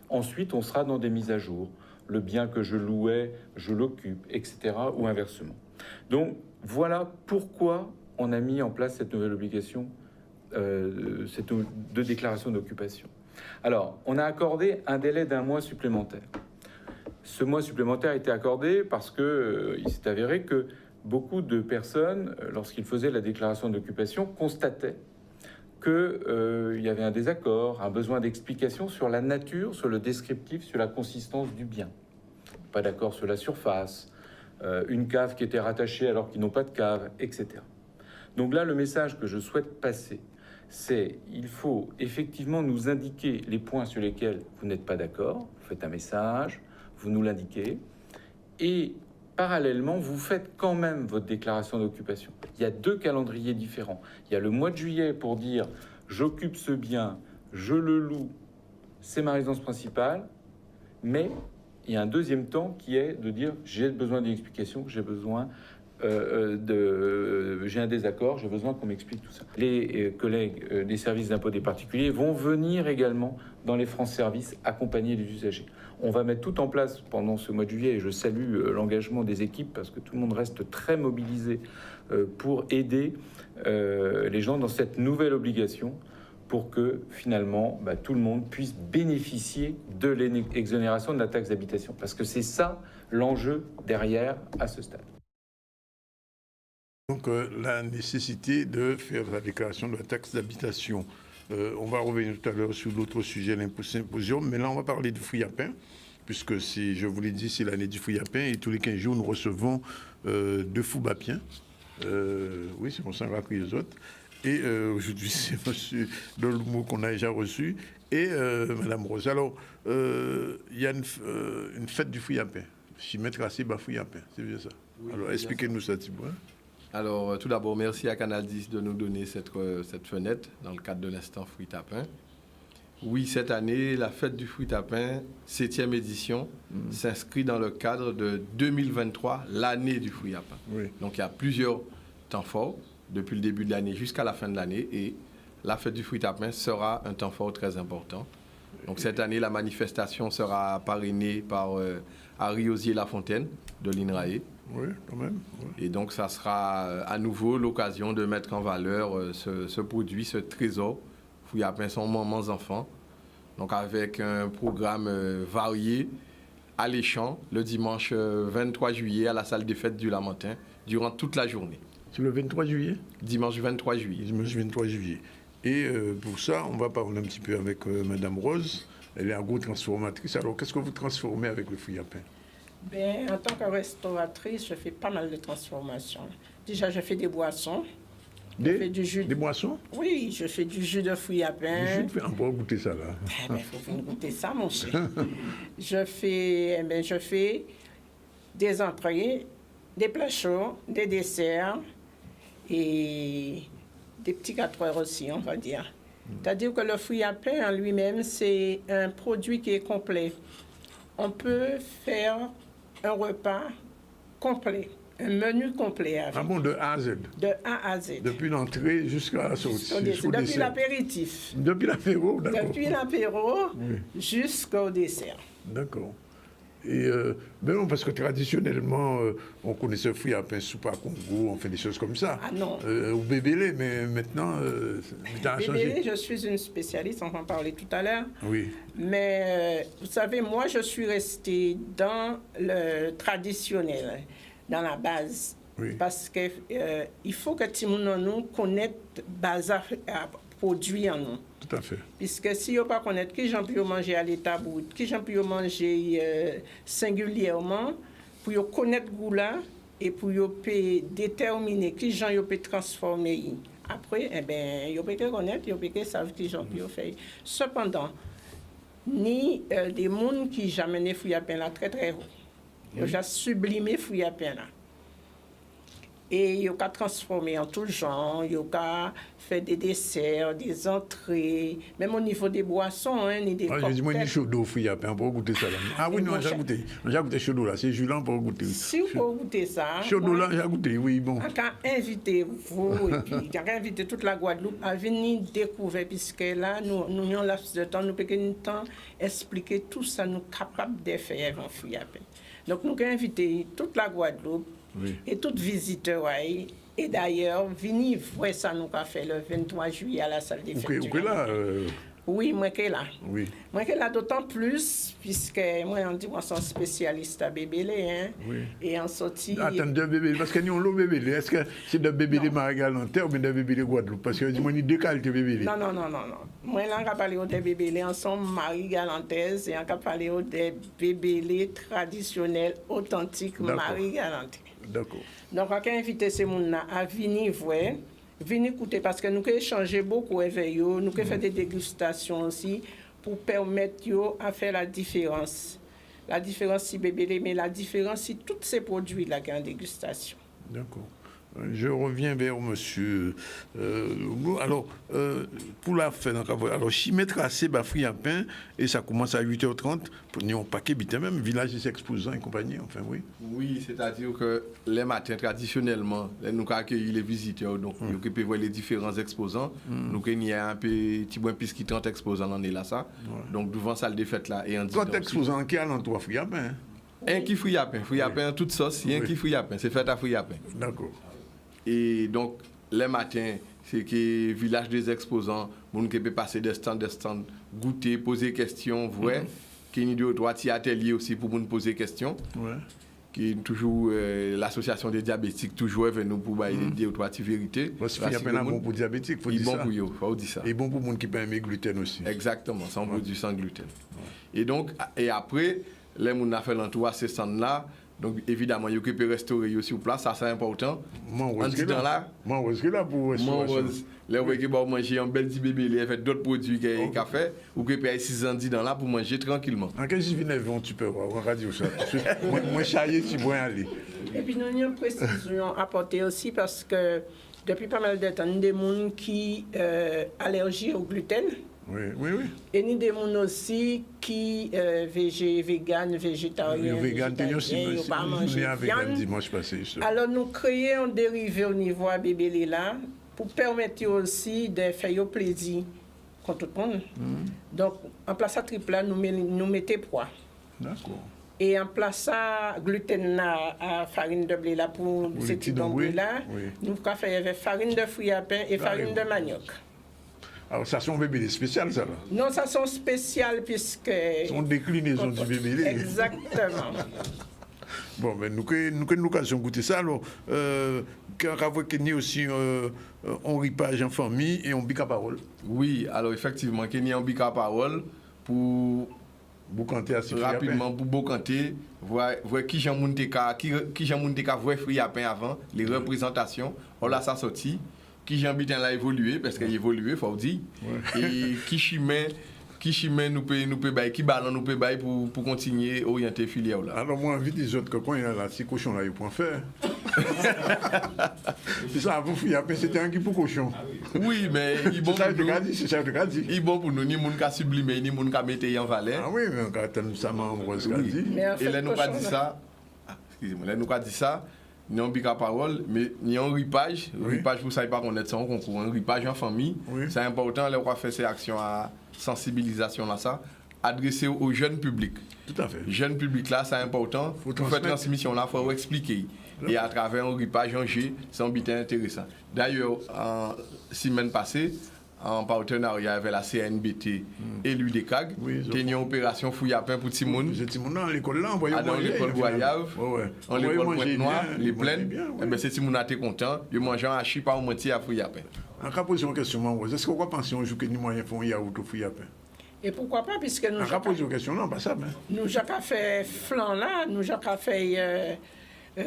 Ensuite, on sera dans des mises à jour. Le bien que je louais, je l'occupe, etc. ou inversement. Donc voilà pourquoi on a mis en place cette nouvelle obligation de déclaration d'occupation. Alors, on a accordé un délai d'1 mois supplémentaire. Ce mois supplémentaire a été accordé parce qu'il s'est avéré que beaucoup de personnes, lorsqu'ils faisaient la déclaration d'occupation, constataient qu'il y avait un désaccord, un besoin d'explication sur la nature, sur le descriptif, sur la consistance du bien. Pas d'accord sur la surface, une cave qui était rattachée alors qu'ils n'ont pas de cave, etc. Donc là, le message que je souhaite passer, c'est il faut effectivement nous indiquer les points sur lesquels vous n'êtes pas d'accord. Vous faites un message, vous nous l'indiquez, et parallèlement, vous faites quand même votre déclaration d'occupation. Il y a 2 calendriers différents. Il y a le mois de juillet pour dire « j'occupe ce bien, je le loue, c'est ma résidence principale », mais il y a un deuxième temps qui est de dire « j'ai besoin d'une explication, j'ai besoin j'ai un désaccord, j'ai besoin qu'on m'explique tout ça ». Les collègues des services d'impôt des particuliers vont venir également dans les France-Services accompagner les usagers. On va mettre tout en place pendant ce mois de juillet et je salue l'engagement des équipes parce que tout le monde reste très mobilisé pour aider les gens dans cette nouvelle obligation pour que finalement tout le monde puisse bénéficier de l'exonération de la taxe d'habitation. Parce que c'est ça l'enjeu derrière à ce stade. Donc la nécessité de faire la déclaration de la taxe d'habitation. On va revenir tout à l'heure sur l'autre sujet, l'imposium, mais là on va parler du Fouillapin, puisque je vous l'ai dit, c'est l'année du Fouillapin, et tous les 15 jours nous recevons 2 Foubapiens. Oui, c'est pour ça qu'on va crier les autres. Et aujourd'hui, c'est M. Deloup qu'on a déjà reçu, et Mme Rose. Alors, il y a une fête du Fouillapin. Chimètre Tracé, Fouillapin, c'est bien ça. Oui, alors, expliquez-nous ça, Thibault. Alors, tout d'abord, merci à Canal 10 de nous donner cette fenêtre dans le cadre de l'instant Fruit Tapin. Oui, cette année, la fête du Fruit Tapin, 7e édition, s'inscrit dans le cadre de 2023, l'année du Fruit Tapin. Oui. Donc, il y a plusieurs temps forts depuis le début de l'année jusqu'à la fin de l'année et la fête du Fruit Tapin sera un temps fort très important. Donc, cette année, la manifestation sera parrainée par Harry Osier-Lafontaine de l'INRAE. Oui, quand même. Oui. Et donc, ça sera à nouveau l'occasion de mettre en valeur ce produit, ce trésor. Fruit Tapin sont mamans enfants. Donc, avec un programme varié, alléchant, le dimanche 23 juillet à la salle des fêtes du Lamentin, durant toute la journée. C'est le 23 juillet? Dimanche 23 juillet. Dimanche 23 juillet. Et pour ça, on va parler un petit peu avec Madame Rose. Elle est agro-transformatrice. Alors, qu'est-ce que vous transformez avec le Fruit Tapin? Ben, en tant que restauratrice, je fais pas mal de transformations. Déjà, je fais des boissons. Je fais du jus. Des boissons? Oui, je fais du jus de fruits à pain. On peut goûter ça, là. Eh ben, faut venir goûter ça, mon cher. je fais des entrées, des plats chauds, des desserts et des petits 4 heures aussi, on va dire. C'est-à-dire que le fruit à pain en lui-même, c'est un produit qui est complet. On peut faire un repas complet, un menu complet avec. Ah bon, de A à Z? De A à Z. Depuis l'entrée jusqu'à la sortie. Depuis l'apéritif. Depuis l'apéro, d'accord. Depuis l'apéro jusqu'au dessert. D'accord. Et ben non, parce que traditionnellement, on connaissait le fruit à pain soupe à Congo, on fait des choses comme ça. Ah non. Ou bébélé, mais maintenant, ça a changé. Bébélé, je suis une spécialiste, on va en parler tout à l'heure. Oui. Mais vous savez, moi, je suis restée dans le traditionnel, dans la base. Oui. Parce que il faut que Timoun nous connaisse base à produit en nous. Tout à fait. Puisque si vous ne connaissez pas qui j'en peux manger à l'état brut, qui j'en peux manger singulièrement, pour vous connaître goût là et pour vous déterminer qui j'en peut transformer. Après, eh ben, vous pouvez connaître, vous pouvez savoir qui j'en peut faire. Cependant, ni des gens qui jamais ne fouillent à peine là très très haut. Ils ont sublimé fouillent à peine là. Et ils ont transformé en tout genre, ils ont fait des desserts, des entrées, même au niveau des boissons, hein, ni des cocktails. J'ai dit, moi, ni chaud d'eau, fruit à pain, pour goûter ça là. Ah oui, non, j'ai goûté. J'ai goûté chaud d'eau là, c'est Julien pour goûter. Si vous pouvez goûter ça. Chaud d'eau là, j'ai goûté, oui, bon. On a invité vous, et puis on a invité toute la Guadeloupe à venir découvrir, puisque là, nous avons un laps de temps, nous pouvons temps expliquer tout ça, nous sommes capables de faire en fruit à pain. Donc, nous avons invité toute la Guadeloupe. Oui. Et tout visiteur, ouais. Et d'ailleurs, venez voir ça, nous avons fait le 23 juillet à la salle des fêtes. Vous là Oui, moi qui est là. Oui. Moi qui est là d'autant plus, puisque moi, on dit, moi, je suis spécialiste à bébélé, hein. Oui. Et en sortie... Attends, de bébélé, parce que nous, on l'a bébélé. Est-ce que c'est de bébélé Marie-Galantais ou bien de bébélé Guadeloupe? Parce que moi, il y a deux qualités de bébélé. Non. Moi, là, on va parler de bébélé ensemble, Marie-Galantaise, et on va parler de bébélé traditionnel, authentique, Marie-Galantais. D'accord. Donc, on a invité ces gens-là à venir voir, venir écouter, parce que nous avons échangé beaucoup avec eux, nous avons fait des dégustations aussi, pour permettre à faire la différence. La différence, si bébé, mais la différence, si tous ces produits-là qui ont en dégustation. D'accord. Je reviens vers monsieur. Alors, pour la fin, alors, Chimé tracé, fruit à pain, et ça commence à 8h30. Nous avons paquet, même, village des exposants et compagnie, enfin, oui. Oui, c'est-à-dire que les matins, traditionnellement, nous avons accueilli les visiteurs, donc nous pouvons voir les différents exposants. Nous avons un petit moins plus de 30 exposants dans là, ça. Donc, devant salle des fêtes là, et en 30 exposants qui allent en fruit à pain. Un qui fruit à pain, toute sauce, et un qui fruit à pain, c'est fait à fruit à pain. D'accord. Et donc, les matins, c'est que village des exposants, on peut passer des stands, goûter, poser des questions, voir. Qu'il y a deux trois petits ateliers aussi pour nous poser des questions. Ouais. Qui est toujours l'association des diabétiques, toujours avec nous pour dire deux trois petites vérités. Parce qu'il y a plein bon pour diabétiques, il faut dire ça. Bon pour eux, faut dire ça. Et bon pour les gens qui peuvent aimer gluten aussi. Exactement, sans produit sans gluten. Et donc, et après, les gens ont fait l'entour à ces stands-là. Donc, évidemment, il y a que restaurer aussi sur place, ça c'est important. En ce temps-là, pour restauration. Les gens qui vont manger un bel petit bébé, ils font d'autres produits qu'il café, ou que payer 6 ans dans là pour manger tranquillement. En quel vinaigre tu peux voir, on va dire ça. Moi, charrier, tu peux aller. Et puis nous avons une précision apportée aussi parce que depuis pas mal de temps, nous avons des gens qui allergiques au gluten. Oui. Et nous avons des gens aussi qui vegan, végétarien, Vegan, ils pas manger viande. dimanche passé. Alors nous créons un dérivé au niveau à bébé là pour permettre aussi de faire plaisir pour tout le monde. Donc en place à triple là, nous mettons poids. D'accord. Et en place à gluten là, à farine de blé là pour ces petits blé là, nous avons fait avec farine de fruits à pain et farine de manioc. Alors ça sont bébé spécial ça là. Non, ça sont spéciales puisque... Sont déclinaisons du bébé. Exactement. Bon, mais nous avons l'occasion de goûter ça. Alors, quand Kenny aussi, on ripage en famille et on bique à parole. Oui, alors effectivement, Kenny en bique à parole pour Boucanter assez rapidement pour Boucanter, voir qui j'en monte voir fruits à pain avant, les représentations, on l'a ça sorti, qui j'en bitin l'a évolué, parce qu'il a évolué, faut dire, et qui chimé nous peut bailler, qui ballon nous peut bailler pour continuer orienter filière là. Alors moi envie des autres que quand il y a là, ces cochons là, ils pourront faire. C'est ça, vous fouillez après, c'était un qui pour cochon. Oui, mais il bon pour nous. C'est ça que tu as dit. Il bon pour nous, ni moun ka sublimer, ni moun ka mettre en valeur. Ah oui, mais quand attend ça m'a envoyé ce qu'il dit. Et là nous pas dit ça. Excusez-moi, là nous pas dit ça. Ni un bic à parole, mais ni un ripage. Ripage, vous savez pas qu'on est sans concours. Un ripage en famille, c'est important. Là, on va faire ces actions à sensibilisation là, ça, adressé au jeune public. Tout à fait. Jeune public là, c'est important. Pour faire transmission là, il faut expliquer. Et à travers un ripage en G, c'est un bit intéressant. D'ailleurs, en semaine passée, en partenariat avec la CNBT et l'UDECAG, il y a une opération fouille à pain pour Timoun. Timoun dans l'école là, on voyait dans l'école Goyave, en l'école Pointe-Noire, les plaines. C'est Timoun a été content, il mangeait un hachis par moitié à fouille à pain. En cas poser une question, est-ce qu'on va penser un jour que nous moyens font yaourt ou fouille à pain? Et pourquoi pas, puisque nous... En cas poser une question, non, pas ça. Nous avons fait flan là, nous avons fait...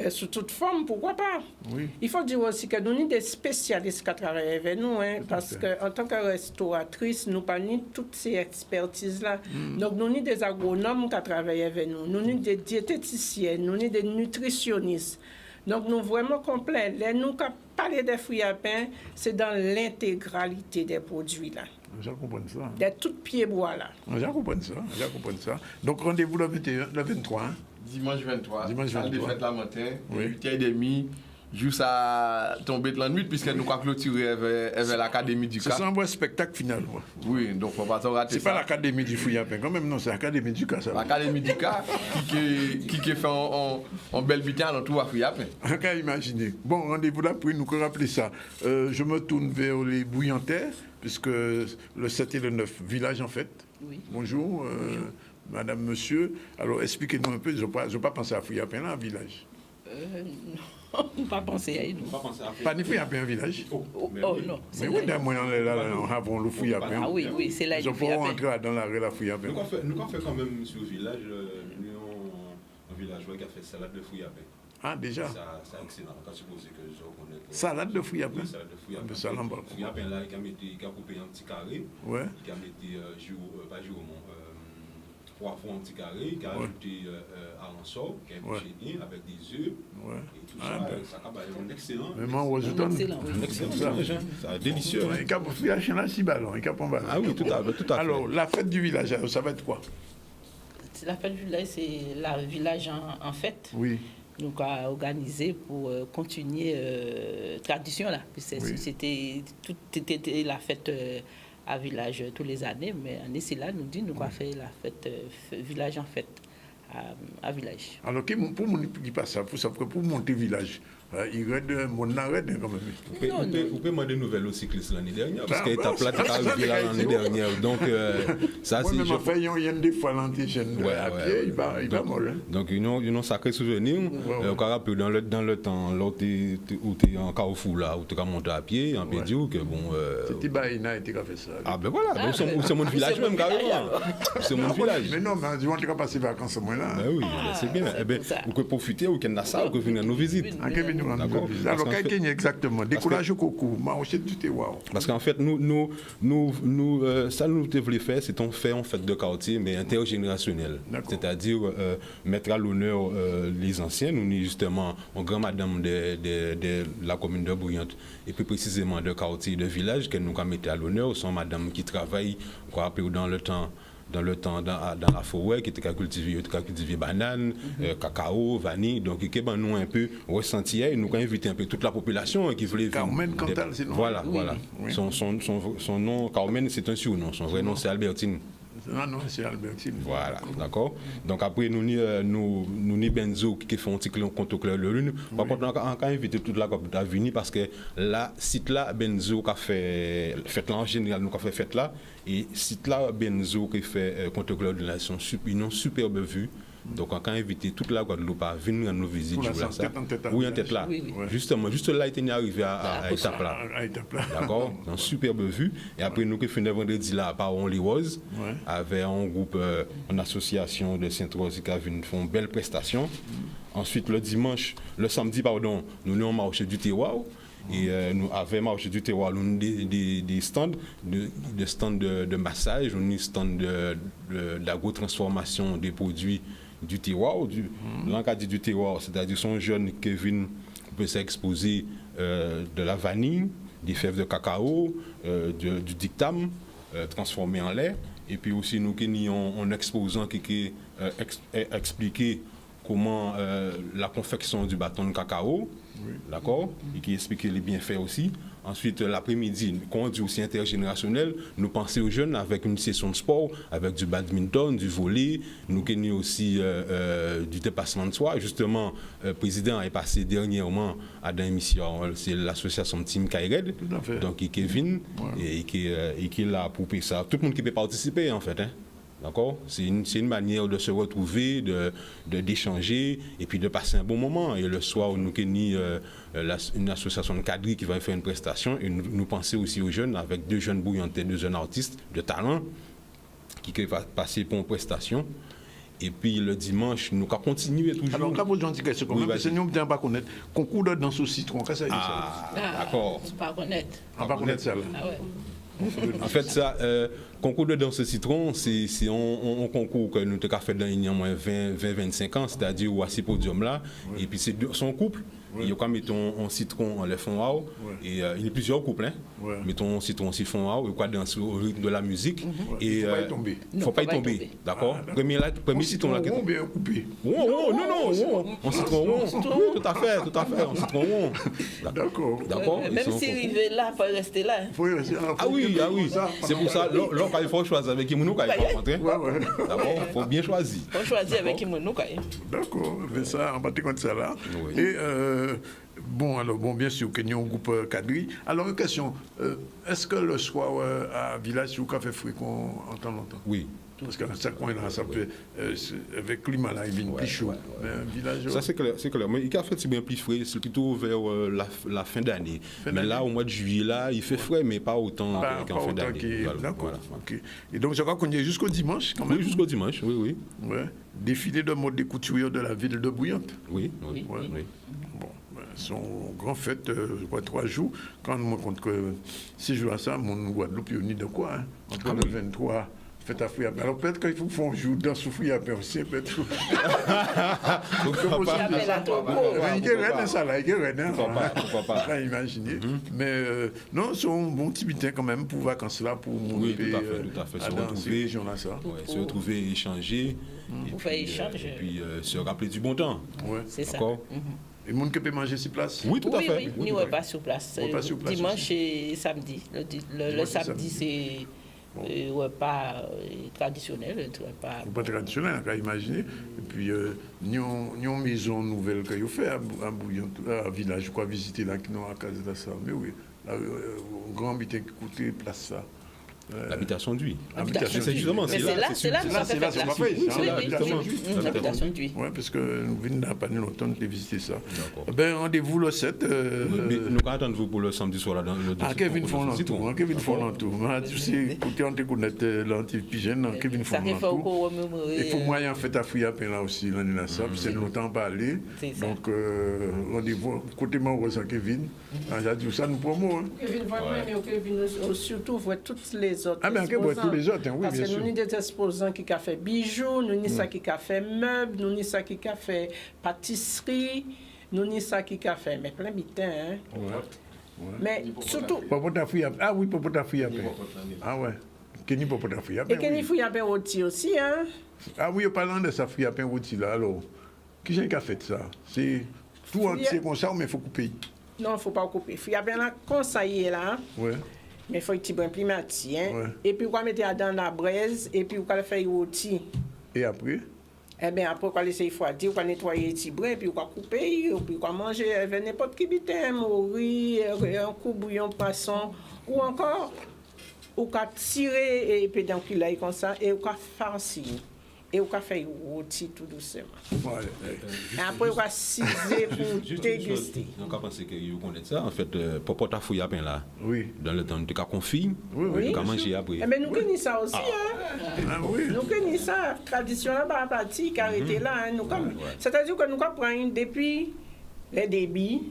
sous toute forme, pourquoi pas? Oui. Il faut dire aussi que nous sommes des spécialistes qui travaillent avec nous, parce qu'en tant que restauratrice, nous n'avons pas toutes ces expertises-là. Donc, nous sommes des agronomes qui travaillent avec nous, nous sommes des diététiciennes, nous sommes des nutritionnistes. Donc, nous sommes vraiment complets. Là, nous parler des fruits à pain, c'est dans l'intégralité des produits là. Je comprends ça. Des tout pieds bois là. Je comprends ça. Donc, rendez-vous le 21, le 23. Hein? Dimanche 23. Dimanche 23. Salle des fêtes la matin, 8h30, jusqu'à tomber de la nuit, puisque nous avons clôturé avec l'Académie du Cap. C'est un bon spectacle final. Oui, donc il ne faut pas rater ça. C'est pas l'Académie du Fouille à pain, quand même, non, c'est l'Académie du Cap. L'Académie du Cap qui fait en belle vitesse à tout à Fouille à pain. On peut imaginer. Bon, rendez-vous là, puis nous rappeler ça. Je me tourne vers les Bouillantais, puisque le 7 et le 9, village en fête. Oui. Bonjour. Madame, monsieur, alors expliquez-nous un peu, je n'ai pas pensé à Fouille à pain là, un village. Non, pas pensé à nous. Pas ni Fouille à pain un village. Oh non. Mais oui, d'un moyen là, on avons le Fouille à pain. Ah oui, c'est là. Ils pourront rentrer dans la rue la Fouille à pain. Nous avons fait quand même sur le village, un villageois qui a fait salade de Fouille à pain. Ah, déjà. C'est excellent. Quand tu poses que je reconnais. Salade de Fouille à pain. Salade de Fouille à pain. Fouille à pain là, il a coupé un petit carré. Ouais. Il a mis pas poivron en petit carré, il a ajouté aransol, qui est chéni avec des œufs. Ouais. Et tout ça, ça a un excellent. Vraiment, Washington. Excellent. C'est délicieux. Il a fait un chien à 6 ballons. Ah oui, tout à fait. Alors, la fête du village, ça va être quoi? La fête du village, c'est la village en fête. Oui. Donc, à organiser pour continuer tradition là. C'était la fête à village tous les années, mais en ici là, nous dit nous avons fait la fête village en fête à village. Alors, pour mon qui passe ça, pour monter village, il reste mon arrêt quand même. Vous pouvez demander des nouvelles aux cyclistes l'année dernière, parce qu'il est à plat de l'année dernière. Donc, ça, c'est. Moi, il y a des fois l'antigène à pied, il va molle. Donc, ils ont un sacré souvenir. Au rappel, dans le temps, là où tu es en carrefour, là, où tu as monté à pied, en pédio, que bon. C'était Baïna qui a fait ça. Ah, ben voilà, c'est mon village même, carrément. C'est mon village. Mais non, mais tu vas passer vacances au moins là. Oui, c'est bien. Eh bien, vous pouvez profiter, vous pouvez ça, vous pouvez venir nous visiter. nous rendre D'accord. visite. Parce Alors, qu'en fait- qu'est-ce exactement? Décollage au coco, marché du terroir. Parce qu'en fait, ça nous voulons faire, c'est on fait de quartier, mais intergénérationnel. D'accord. C'est-à-dire mettre à l'honneur les anciens. Nous, justement, en grand madame de la commune de Bouillante, et plus précisément de quartier, de village, que nous avons mis à l'honneur, sont madame qui travaillent, quoi, dans le temps dans la forêt, qui était cultivé banane, cacao, vanille, donc qui ben nous un peu ressenti, et nous avons invité un peu toute la population qui voulait vivre. Carmen Cantal, c'est le nom. Voilà, Oui, voilà. oui. Son nom, Carmen, c'est un surnom. Son vrai nom, c'est Albertine. Non, c'est Albertine. Voilà, d'accord. Donc après, nous Benzo qui font un petit contre Claire de Lune. Par contre, on a invité toute la communauté à venir parce que là, site là, Benzo qui a fait fête là en général, nous qui a fait fête là, et site là, Benzo qui fait contre Claire de Lune, ils ont superbe vue. Donc on a invité toute la Guadeloupe à venir nous visiter. Oui, en tête là. Oui, oui. Justement, juste là, il est arrivé à étape là. D'accord, une superbe vue. Et après, nous qui faisons vendredi là, par Only Was, avec un groupe, une association de Sainte-Rose qui a fait une belle prestation. Ensuite, le samedi, pardon, nous avons marché du terroir. Et nous avons marché du terroir, nous avons des stands, des stands de massage, nous avons des stands d'agro-transformation des produits du terroir. L'encadré du terroir, c'est-à-dire son jeune Kevin peut s'exposer de la vanille, des fèves de cacao, du dictam transformé en lait. Et puis aussi, nous avons un exposant qui expliqué comment la confection du bâton de cacao, d'accord, et qui explique les bienfaits aussi. Ensuite, l'après-midi, quand on dit aussi intergénérationnel, nous pensons aux jeunes avec une session de sport, avec du badminton, du volley, nous avons aussi du dépassement de soi. Justement, le président est passé dernièrement à une émission, c'est l'association Team Kaired, donc qui Kevin, et qui est là pour ça. Tout le monde qui peut participer, en fait. Hein. D'accord? C'est une manière de se retrouver, d'échanger et puis de passer un bon moment. Et le soir, nous avons une association de cadres qui va faire une prestation et nous pensons aussi aux jeunes avec 2 jeunes bouillantés, 2 jeunes artistes de talent qui vont passer pour une prestation. Et puis le dimanche, nous allons continuer toujours. Alors, quand vous dites que c'est comme ça, parce que nous ne pouvons pas connaître. Concours de danse au citron, qu'est-ce que ça dit ça? D'accord. On ne pas connaître. On ne pas connaître ça. Ah ouais. En fait, ça, concours de danse citron, c'est un concours que nous avons fait dans il y a moins 20-25 ans, c'est-à-dire où à ces podiums-là, et puis c'est son couple. Il y a quand mettons un citron en le fond haut, et il y a plusieurs couples, hein. Mettons un citron aussi fond haut, et quoi danser au rythme de la musique. Et il ne faut pas y tomber. Il ne faut pas y tomber, d'accord. Premier citron là. Rond bien coupé. Non, un citron rond. Tout à fait, un citron rond. D'accord. Même si arrivé là, il faut rester là. Hein. Faut y rester. Ah oui. C'est pour ça, là, il faut choisir avec qui nous va rencontrer. D'accord, il faut bien choisir. Il faut choisir avec qui nous. D'accord, mais ça, on va te compte ça là. Oui. Et bien sûr, qu'il y a un groupe cadri. Alors, une question, est-ce que le soir à Village, vous avez fait fréquent en temps longtemps? Oui. Parce que ça coin-là, ça peut, avec le climat là, il vient plus chaud. Mais un village. Ça, c'est clair. Mais il a fait bien plus frais, c'est plutôt vers la fin d'année. Mais là, au mois de juillet, là, il fait frais, mais pas autant qu'en fin d'année. D'accord. Ok. Et donc, je crois qu'on y est jusqu'au dimanche, quand même. Oui, jusqu'au dimanche, oui. Ouais. Défilé de mode des couturiers de la ville de Bouillante. Oui. Bon, son grand fête, je crois, 3 jours. Quand on me compte que 6 jours à ça, mon Guadeloupe, il y a de quoi, hein, entre le 23. Faites à Friapé. Alors peut-être qu'il faut qu'on joue dans ce Friapé aussi, peut-être. Il y a rien ça là, il y a rien. Pourquoi pas. Pas imaginer. Mais non, c'est un bon petit butin quand même pour vacances là, pour oui, tout à fait. Se retrouver, échanger. Pour faire échanger. Et puis se rappeler du bon temps. C'est ça. Et le monde qui peut manger sur place? Oui, tout à fait. Oui, nous ne pas sur place. Dimanche et samedi. Le samedi, c'est pas traditionnel. Pas traditionnel, on peut imaginer. Et puis, nous avons une maison nouvelle que vous faites à Bouillon, à Village, je crois, visiter là, qui nous a casé de ça. Mais oui, un grand butin qui coûtait place ça. L'habitation d'huile. Habitation C'est d'huile. justement, Mais c'est là, c'est là, c'est là, c'est fait pas fait, Oui, c'est oui, l'habitation oui, d'huile. oui, l'habitation d'huile. Oui, parce que nous venons pas longtemps de visiter ça. D'accord. Ben, rendez-vous le 7. Mais nous attendons-vous pour le samedi soir là dans le Kevin Fonlantou. Kevin Fonlantou. Tu sais, écoutez, on te connaît l'anti-pigène, Kevin Ça fait Fonlantou. pour Il faut moyen fait à fouiller à peine là aussi, l'année là, ça, c'est longtemps pas aller. C'est ça. Donc, rendez-vous, côté moi, Kevin. J'ai dit ça, nous promo. Kevin, vraiment, mais Kevin, surtout, voit toutes les autres. Ah, mais on voit tous les autres, oui, Parce bien que sûr. nous avons des exposants qui ont fait bijoux, nous avons ça qui a fait meubles, nous avons ça qui a fait pâtisserie, nous avons ça qui a fait, mais plein de temps, hein. Mais surtout, Popota fouille à peine. Ah oui, Popota fouille à peine. Ah ouais. Kenny Popota fouille à et peine. qu'il oui. faut y avoir aussi, hein. Ah oui, en parlant de ça, fouille à peine aussi là, alors. Qui est-ce qui a fait ça? C'est tout entier comme ça, mais il faut couper. Non, il ne faut pas couper. Il faut y avoir un conseiller là. Ouais. Mais il faut que tu aies un hein? Ouais. Et puis, on va mettre dans la braise, et puis, on va faire rôti. Et après? Eh bien, après, on va laisser refroidir, on va nettoyer les petits brins, puis on va couper, et puis on va manger avec n'importe qui bitin, riz, un coup bouillon poisson, ou encore, on va tirer et puis dans le comme ça, et on va farcir. Et on va faire rôti tout doucement. Ouais. Et après, on va ciser pour déguster. Donc, on pense que vous connaissez ça. En fait, Popota fouille à peine là. Oui. Dans le temps de confit, Oui, oui. nous avons mangé après. Eh bien, nous connaissons ça aussi, hein. Ah oui. Nous connaissons ça, tradition là, par partie, qui arrêté là. Hein, c'est-à-dire que nous comprenons depuis les débits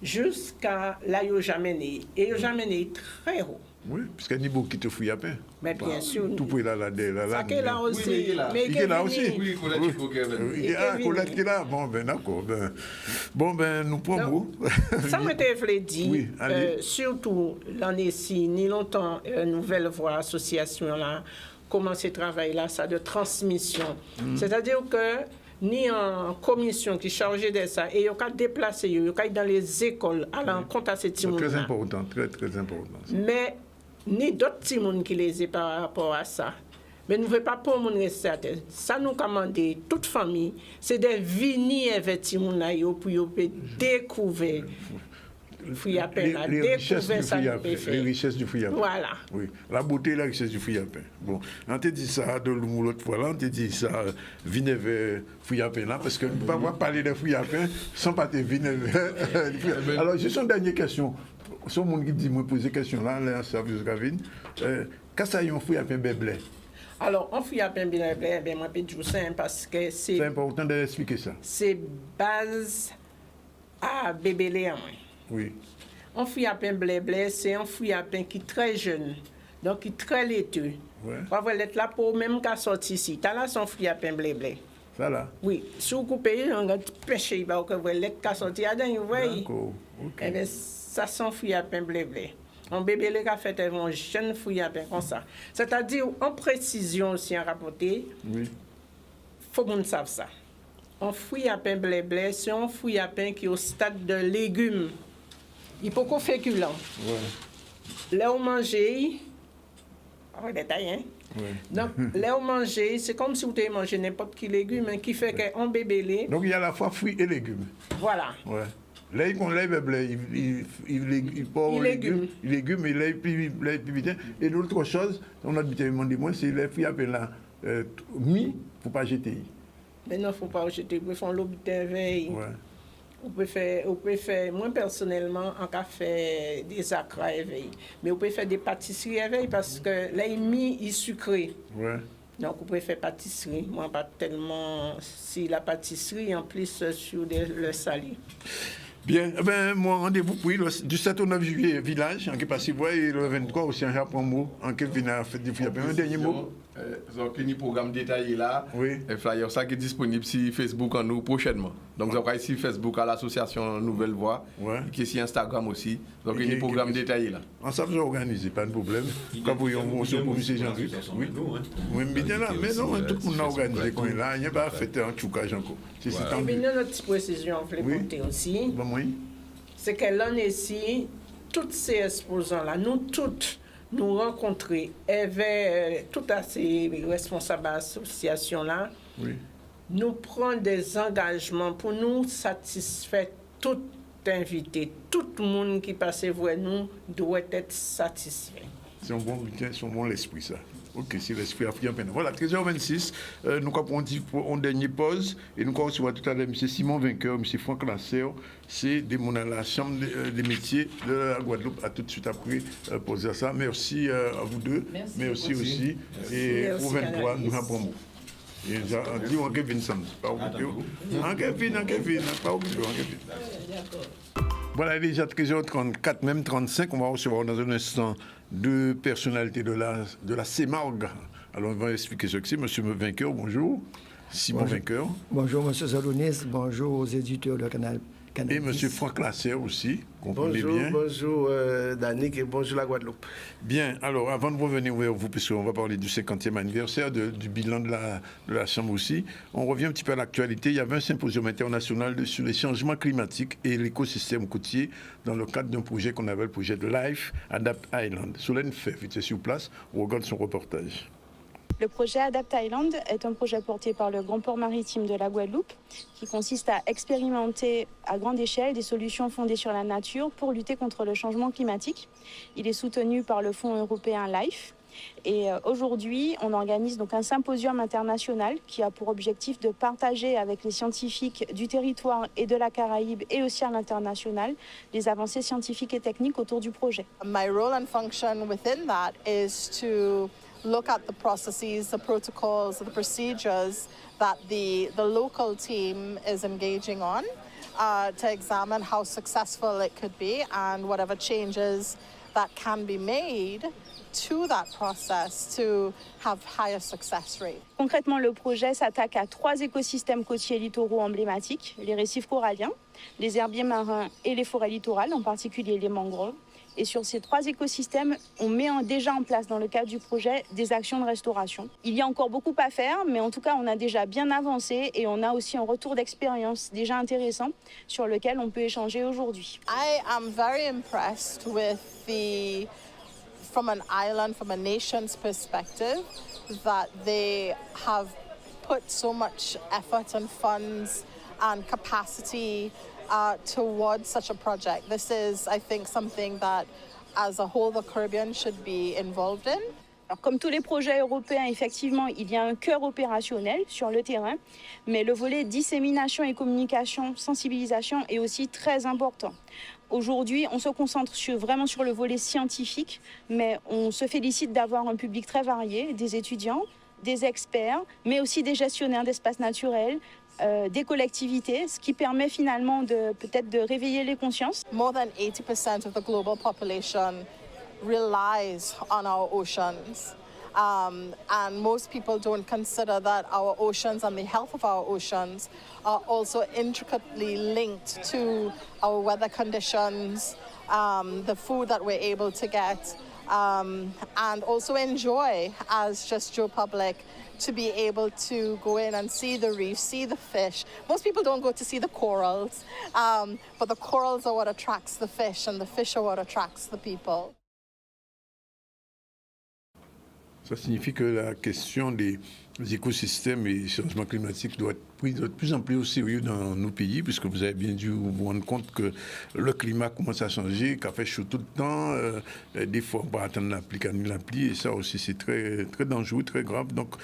jusqu'à là, il jamais né. Et il jamais né très haut. Oui, parce qu'il y a niveau qui te fouille à peine. Mais bien sûr, Tout pour là, là, là. ça qui est là aussi. Oui, il est là. Mais Il est là aussi. Oui, Colette, il faut Kevin. Ah, Colette qui est là. Bon, ben d'accord. Ben, nous prenons. Ça m'était voulu dire, Oui, allez. surtout l'année-ci, ni longtemps, Nouvelle Voie Association là, commencer travail là, ça de transmission. C'est-à-dire que ni en commission qui est chargée de ça, et il y a qu'à déplacer, il y a qu'à dans les écoles, à l'encontre à ces petits C'est très gens-là. important, très, très important. Mais ni d'autres petits gens qui les aient par rapport à ça. Mais nous ne voulons pas pour mon rester à terre. Ça nous commande toute famille, c'est de venir avec petits gens pour découvrir. Les richesses du fouillapin. Les richesses du fouillapin. Voilà. Oui, la beauté et la richesse du fouillapin. Bon, on te dit ça de l'autre fois là, on te dit ça, Vineve fouillapin là, parce que nous ne pouvons pas parler de fouillapin sans pas te Vineve. Alors, juste une dernière question. Ce monde qui dit, moi, poser question là, là, ça vous ravine. Qu'est-ce que c'est un fouillapin béblé? Alors, on fait appel bien, ben moi, je ça parce que C'est important d'expliquer ça. c'est base à bébé Léon. Oui. Un fouille à pain blé, c'est un fouille à pain qui est très jeune, donc qui est très laiteux. Ouais. On va être là pour même qu'à sortir ici. T'as là son fouille à pain blé. Ça là. Oui, si vous coupez, on va pêcher, il va vous être qu'à sortir. Vous voyez? D'accord. Ok. Eh bien, ça son fouille à pain blé. Un bébé qui a fait un jeune fouille à pain comme ça. C'est-à-dire, en précision aussi en rapporté, Oui. faut qu'on sache ça. Un fouille à pain blé, c'est un fouille à pain qui est au stade de légumes. Il faut qu'on féculent. Ouais. Là où manger, on va détailler, hein? Ouais. Donc, là où manger, c'est comme si vous avez mangé n'importe quel légume, hein, qui fait qu'un bébé, Donc il y a à la fois fruits et légumes. voilà. Ouais. Là, il lève blé, il porte légume. Il légume, il lève plus vite. Et l'autre chose, on a demandé moi, c'est les fruits appelés là, mis, faut pas jeter. Mais non, il ne faut pas jeter, vous pouvez faire l'eau de veille. Ouais. Vous pouvez faire, moi personnellement, on peut faire des acres à éveil. Mais vous pouvez faire des pâtisseries à éveil parce que là, il est sucré. Ouais. Donc, vous pouvez faire pâtisserie. Moi, pas tellement si la pâtisserie, en plus, sur le salé. Bien, eh ben, mon rendez-vous pour du 7 au 9 juillet, village, en qui passe et le 23 aussi en Japon, mot, en qui vient à faire des fouilles. Un dernier mot. Donc, il y a un programme détaillé là. Oui. Un flyer, ça qui est disponible sur Facebook en nous prochainement. Donc, vous avez ici Facebook à l'association Nouvelle Voie, Ouais. qui est sur Instagram aussi. Donc, il y a un Et programme qui- détaillé là. En ça, vous organisez, pas de problème. Quand vous avez un pour M. Jean-Luc. Oui. Oui, mais bien là, mais non, tout le monde a organisé quand il a, il n'y a pas fait un tchoucage encore. C'est Et tant puis, mieux. nous, notre petite précision, on voulait Oui. compter aussi. Bon, oui. C'est que l'année-ci, tous ces exposants-là, nous toutes, nous rencontrer avec tous ces responsables d'association-là, Oui. nous prendre des engagements pour nous satisfaire tout invité, tout le monde qui passe voir nous doit être satisfait. C'est un bon l'esprit, ça. Ok, c'est l'esprit africain. Voilà, 13h26, nous avons une dernière pause et nous allons recevoir tout à l'heure M. Simon Vainqueur, M. Franck Lasser, c'est des mon à la Chambre des métiers de la Guadeloupe. À tout de suite après poser ça. Merci à vous deux. Merci aussi. Et au 23, nous avons et dit on Kevin Sand, pas oublié. En Kevin, pas oublié. Voilà, déjà 13h34, même 35, on va recevoir dans un instant deux personnalités de la CEMARG. Alors, on va expliquer ce que c'est. Monsieur Vainqueur, bonjour. Simon Vainqueur. Bonjour, monsieur Zalonis. Bonjour aux éditeurs de Canal. Et monsieur Franck Lasser aussi, comprenez bien. Bonjour Danick et bonjour la Guadeloupe. Bien, alors avant de revenir vers vous, puisqu'on va parler du 50e anniversaire, du bilan de la Chambre aussi, on revient un petit peu à l'actualité. Il y avait un symposium international sur les changements climatiques et l'écosystème côtier dans le cadre d'un projet qu'on appelle le projet de LIFE Adapt Island. Solène Feff était sur place, on regarde son reportage. Le projet Adapt Island est un projet porté par le Grand Port Maritime de la Guadeloupe qui consiste à expérimenter à grande échelle des solutions fondées sur la nature pour lutter contre le changement climatique. Il est soutenu par le Fonds européen LIFE. Et aujourd'hui, on organise donc un symposium international qui a pour objectif de partager avec les scientifiques du territoire et de la Caraïbe et aussi à l'international les avancées scientifiques et techniques autour du projet. My role and function within that is to look at the processes, the protocols, the procedures that the local team is engaging on to examine how successful it could be and whatever changes that can be made to that process to have higher success rate. Concrètement, le projet s'attaque à 3 écosystèmes côtiers littoraux emblématiques, les récifs coralliens, les herbiers marins et les forêts littorales, en particulier les mangroves. Et sur ces 3 écosystèmes, on met déjà en place dans le cadre du projet des actions de restauration. Il y a encore beaucoup à faire, mais en tout cas, on a déjà bien avancé et on a aussi un retour d'expérience déjà intéressant sur lequel on peut échanger aujourd'hui. I am very impressed with from an island, from a nation's perspective, that they have put so much effort and funds and capacity towards such a project. This is, I think, something that, as a whole, the Caribbean should be involved in. Alors, comme tous les projets européens, effectivement, il y a un cœur opérationnel sur le terrain, mais le volet dissémination et communication, sensibilisation est aussi très important. Aujourd'hui, on se concentre vraiment sur le volet scientifique, mais on se félicite d'avoir un public très varié, des étudiants, des experts, mais aussi des gestionnaires d'espaces naturels, des collectivités, ce qui permet finalement peut-être de réveiller les consciences. More than 80% of the global population relies on our oceans. And most people don't consider that our oceans and the health of our oceans are also intricately linked to our weather conditions, the food that we're able to get, and also enjoy as just Joe Public to be able to go in and see the reef, see the fish. Most people don't go to see the corals, but the corals are what attracts the fish and the fish are what attracts the people. Ça signifie que la question des écosystèmes et des changements climatiques doit être prise de plus en plus au sérieux dans nos pays, puisque vous avez bien dû vous rendre compte que le climat commence à changer, qu'il fait chaud tout le temps, des fois on va attendre la pluie, et ça aussi c'est très, très dangereux, très grave. Donc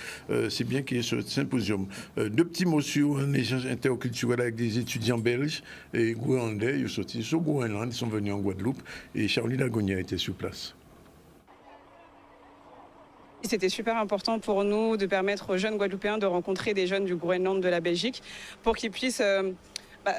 c'est bien qu'il y ait ce symposium. 2 petits mots sur un échange interculturel avec des étudiants belges et groenlandais. Ils sont sortis sur Groenland, ils sont venus en Guadeloupe, et Charlie Lagonia était sur place. C'était super important pour nous de permettre aux jeunes Guadeloupéens de rencontrer des jeunes du Groenland, de la Belgique, pour qu'ils puissent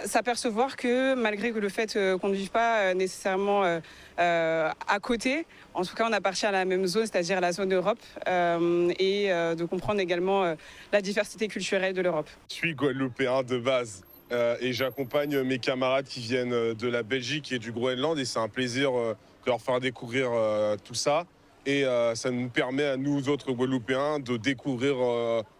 s'apercevoir que malgré que le fait qu'on ne vive pas nécessairement à côté, en tout cas on appartient à la même zone, c'est-à-dire la zone Europe, et de comprendre également la diversité culturelle de l'Europe. Je suis Guadeloupéen de base et j'accompagne mes camarades qui viennent de la Belgique et du Groenland, et c'est un plaisir de leur faire découvrir tout ça. Et ça nous permet à nous autres Guadeloupéens de découvrir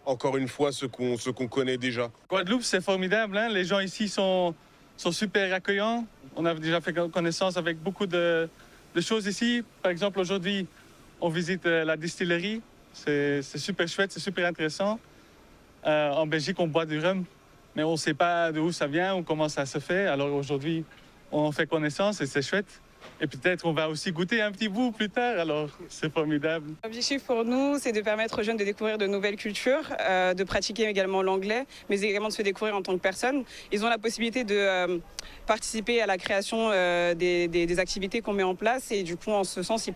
encore une fois ce qu'on connaît déjà. Guadeloupe, c'est formidable, hein? Les gens ici sont super accueillants. On a déjà fait connaissance avec beaucoup de choses ici. Par exemple, aujourd'hui, on visite la distillerie. C'est super chouette, c'est super intéressant. En Belgique, on boit du rhum, mais on ne sait pas d'où ça vient ou comment ça se fait. Alors aujourd'hui, on fait connaissance et c'est chouette. Et peut-être on va aussi goûter un petit bout plus tard, alors c'est formidable. L'objectif pour nous, c'est de permettre aux jeunes de découvrir de nouvelles cultures, de pratiquer également l'anglais, mais également de se découvrir en tant que personne. Ils ont la possibilité de participer à la création des activités qu'on met en place et du coup, en ce sens,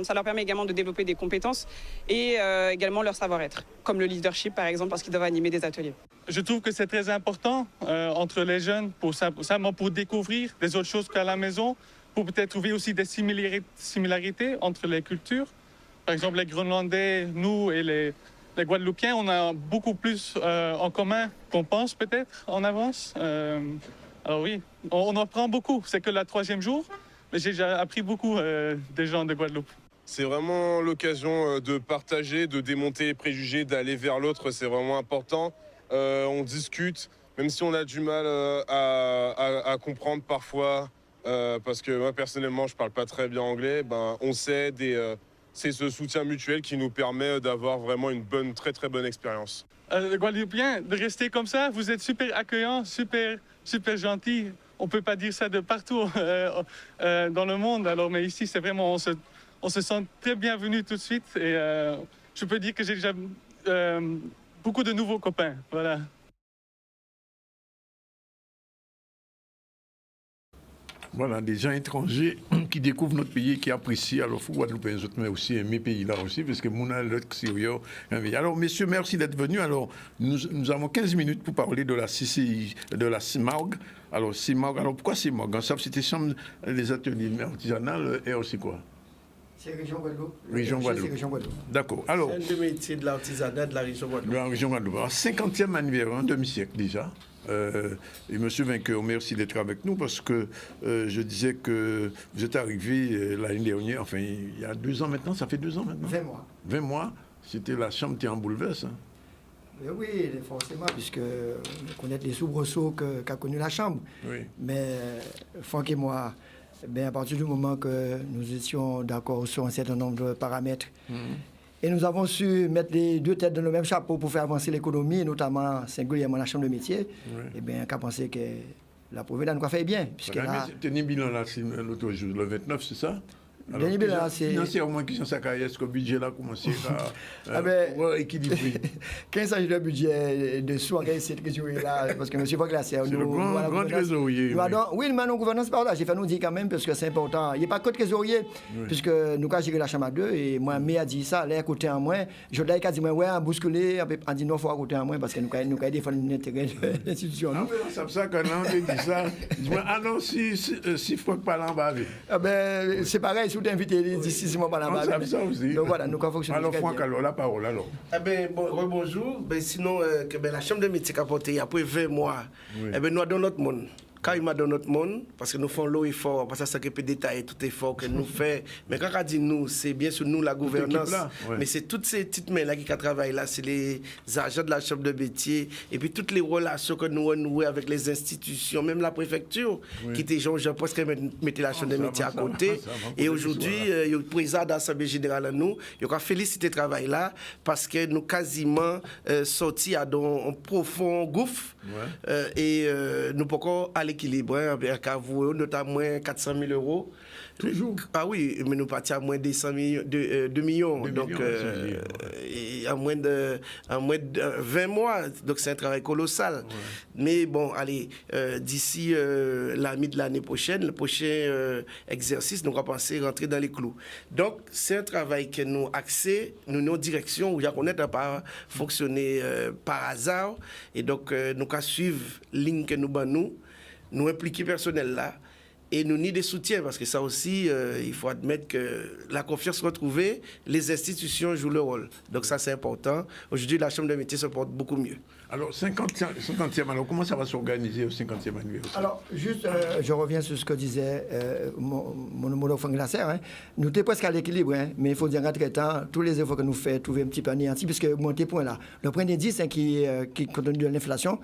ça leur permet également de développer des compétences et également leur savoir-être, comme le leadership par exemple, parce qu'ils doivent animer des ateliers. Je trouve que c'est très important entre les jeunes pour découvrir des autres choses qu'à la maison, pour peut-être trouver aussi des similarités entre les cultures. Par exemple, les Groenlandais, nous et les Guadeloupéens, on a beaucoup plus en commun qu'on pense peut-être en avance. Alors oui, on en apprend beaucoup. C'est que le 3e jour, mais j'ai déjà appris beaucoup des gens de Guadeloupe. C'est vraiment l'occasion de partager, de démonter les préjugés, d'aller vers l'autre, c'est vraiment important. On discute, même si on a du mal à comprendre parfois, parce que moi personnellement je parle pas très bien anglais, on s'aide et c'est ce soutien mutuel qui nous permet d'avoir vraiment une très très bonne expérience. Les Guadeloupéens, de rester comme ça, vous êtes super accueillants, super gentils. On peut pas dire ça de partout dans le monde, alors mais ici c'est vraiment, on se sent très bienvenus tout de suite et je peux dire que j'ai déjà beaucoup de nouveaux copains, voilà. Voilà, des gens étrangers qui découvrent notre pays, qui apprécient. Alors, il faut Guadeloupéens, mais aussi mes pays là aussi, parce que Mouna, l'autre, Syria. Alors, messieurs, merci d'être venus. Alors, nous avons 15 minutes pour parler de la CCI, de la CIMARG. Alors, CIMARG, alors pourquoi CIMARG? Ça, c'était Chambre des ateliers artisanales et aussi quoi? C'est Région Guadeloupe. Région Guadeloupe. D'accord. Alors, c'est un des métiers de l'artisanat de la région Guadeloupe. La région Guadeloupe. Alors, 50e anniversaire, un demi-siècle déjà. Et Monsieur Vainqueur, merci d'être avec nous parce que je disais que vous êtes arrivé l'année dernière, enfin il y a 2 ans maintenant, ça fait 2 ans maintenant 20 mois. 20 mois, c'était la chambre qui est en bouleverse. Hein. Oui, forcément, puisque on connaît les soubresauts qu'a connu la chambre. Oui. Mais Franck et moi, à partir du moment que nous étions d'accord sur un certain nombre de paramètres, et nous avons su mettre les 2 têtes dans le même chapeau pour faire avancer l'économie, notamment singulièrement la chambre de métier, et bien, qu'à penser que la Providence nous a fait bien. Puisque là, tenez bilan là, l'autre jour, le 29, c'est ça? Alors, financièrement, qui sont sa carrière, est-ce que le budget là a commencé à équilibrer? Quand il s'agit de budget de sous en cette là, parce que M. Voglasser, c'est le grand trésorier. Oui, mais nos gouvernance par là, j'ai fait nous dire quand même, parce que c'est important. Il n'y a pas que de trésorier, puisque nous avons géré la chambre à 2, et moi, a dit ça, là, à côté en moins. Je l'ai dit, ouais, à bousculer, on dit non, il faut à côté en moins, parce que nous avons défendu l'intérêt de l'institution. Ah, oui, c'est ça, quand on dit ça, ah non, si Franck parle en bas. C'est pareil. Si vous t'invitez d'ici 6 mois par là-bas. Donc voilà, nous avons fonctionné. Alors, Franck, alors, la parole, alors. Bonjour. Sinon, la chambre de métier qu'a porté après 20 mois, nous avons notre monde. Quand il m'a donné notre monde, parce que nous faisons l'eau effort, parce que ça peut détailler tout effort que nous faisons. Mais quand on dit nous, c'est bien sûr nous la gouvernance. Mais c'est toutes ces petites mains-là qui travaillent là, c'est les agents de la chambre de métier, et puis toutes les relations que nous renouons avec les institutions, même la préfecture, qui était Jean-Jean Post, qui mettait la chambre de métier à côté. Et aujourd'hui, le président de l'Assemblée générale à nous, il a félicité le travail là, parce que nous quasiment sortis à un profond gouffre, et nous pouvons aller l'équilibre, avec notamment 400 000 euros. Toujours. Ah oui, mais nous partions à moins de 2 millions. Donc, à moins de 20 mois. Donc, c'est un travail colossal. Ouais. Mais bon, allez, d'ici la mi de l'année prochaine, le prochain exercice, nous allons penser rentrer dans les clous. Donc, c'est un travail que nous axés, nous avons une direction où on n'a pas fonctionné par hasard. Et donc, nous allons suivre la ligne que nous impliquer personnel là, et nous ni des soutiens, parce que ça aussi, il faut admettre que la confiance retrouvée, les institutions jouent leur rôle. Donc ça, c'est important. Aujourd'hui, la Chambre de métier se porte beaucoup mieux. Alors, 50e, alors comment ça va s'organiser au 50e anniversaire? Alors, juste, je reviens sur ce que disait mon homologue Franck Glasser. Hein. Nous sommes presque à l'équilibre, hein, mais il faut dire qu'entre-temps, tous les efforts que nous faisons, trouver un petit peu anéantis, puisque monter point là. Le point d'indice qui compte tenu de l'inflation,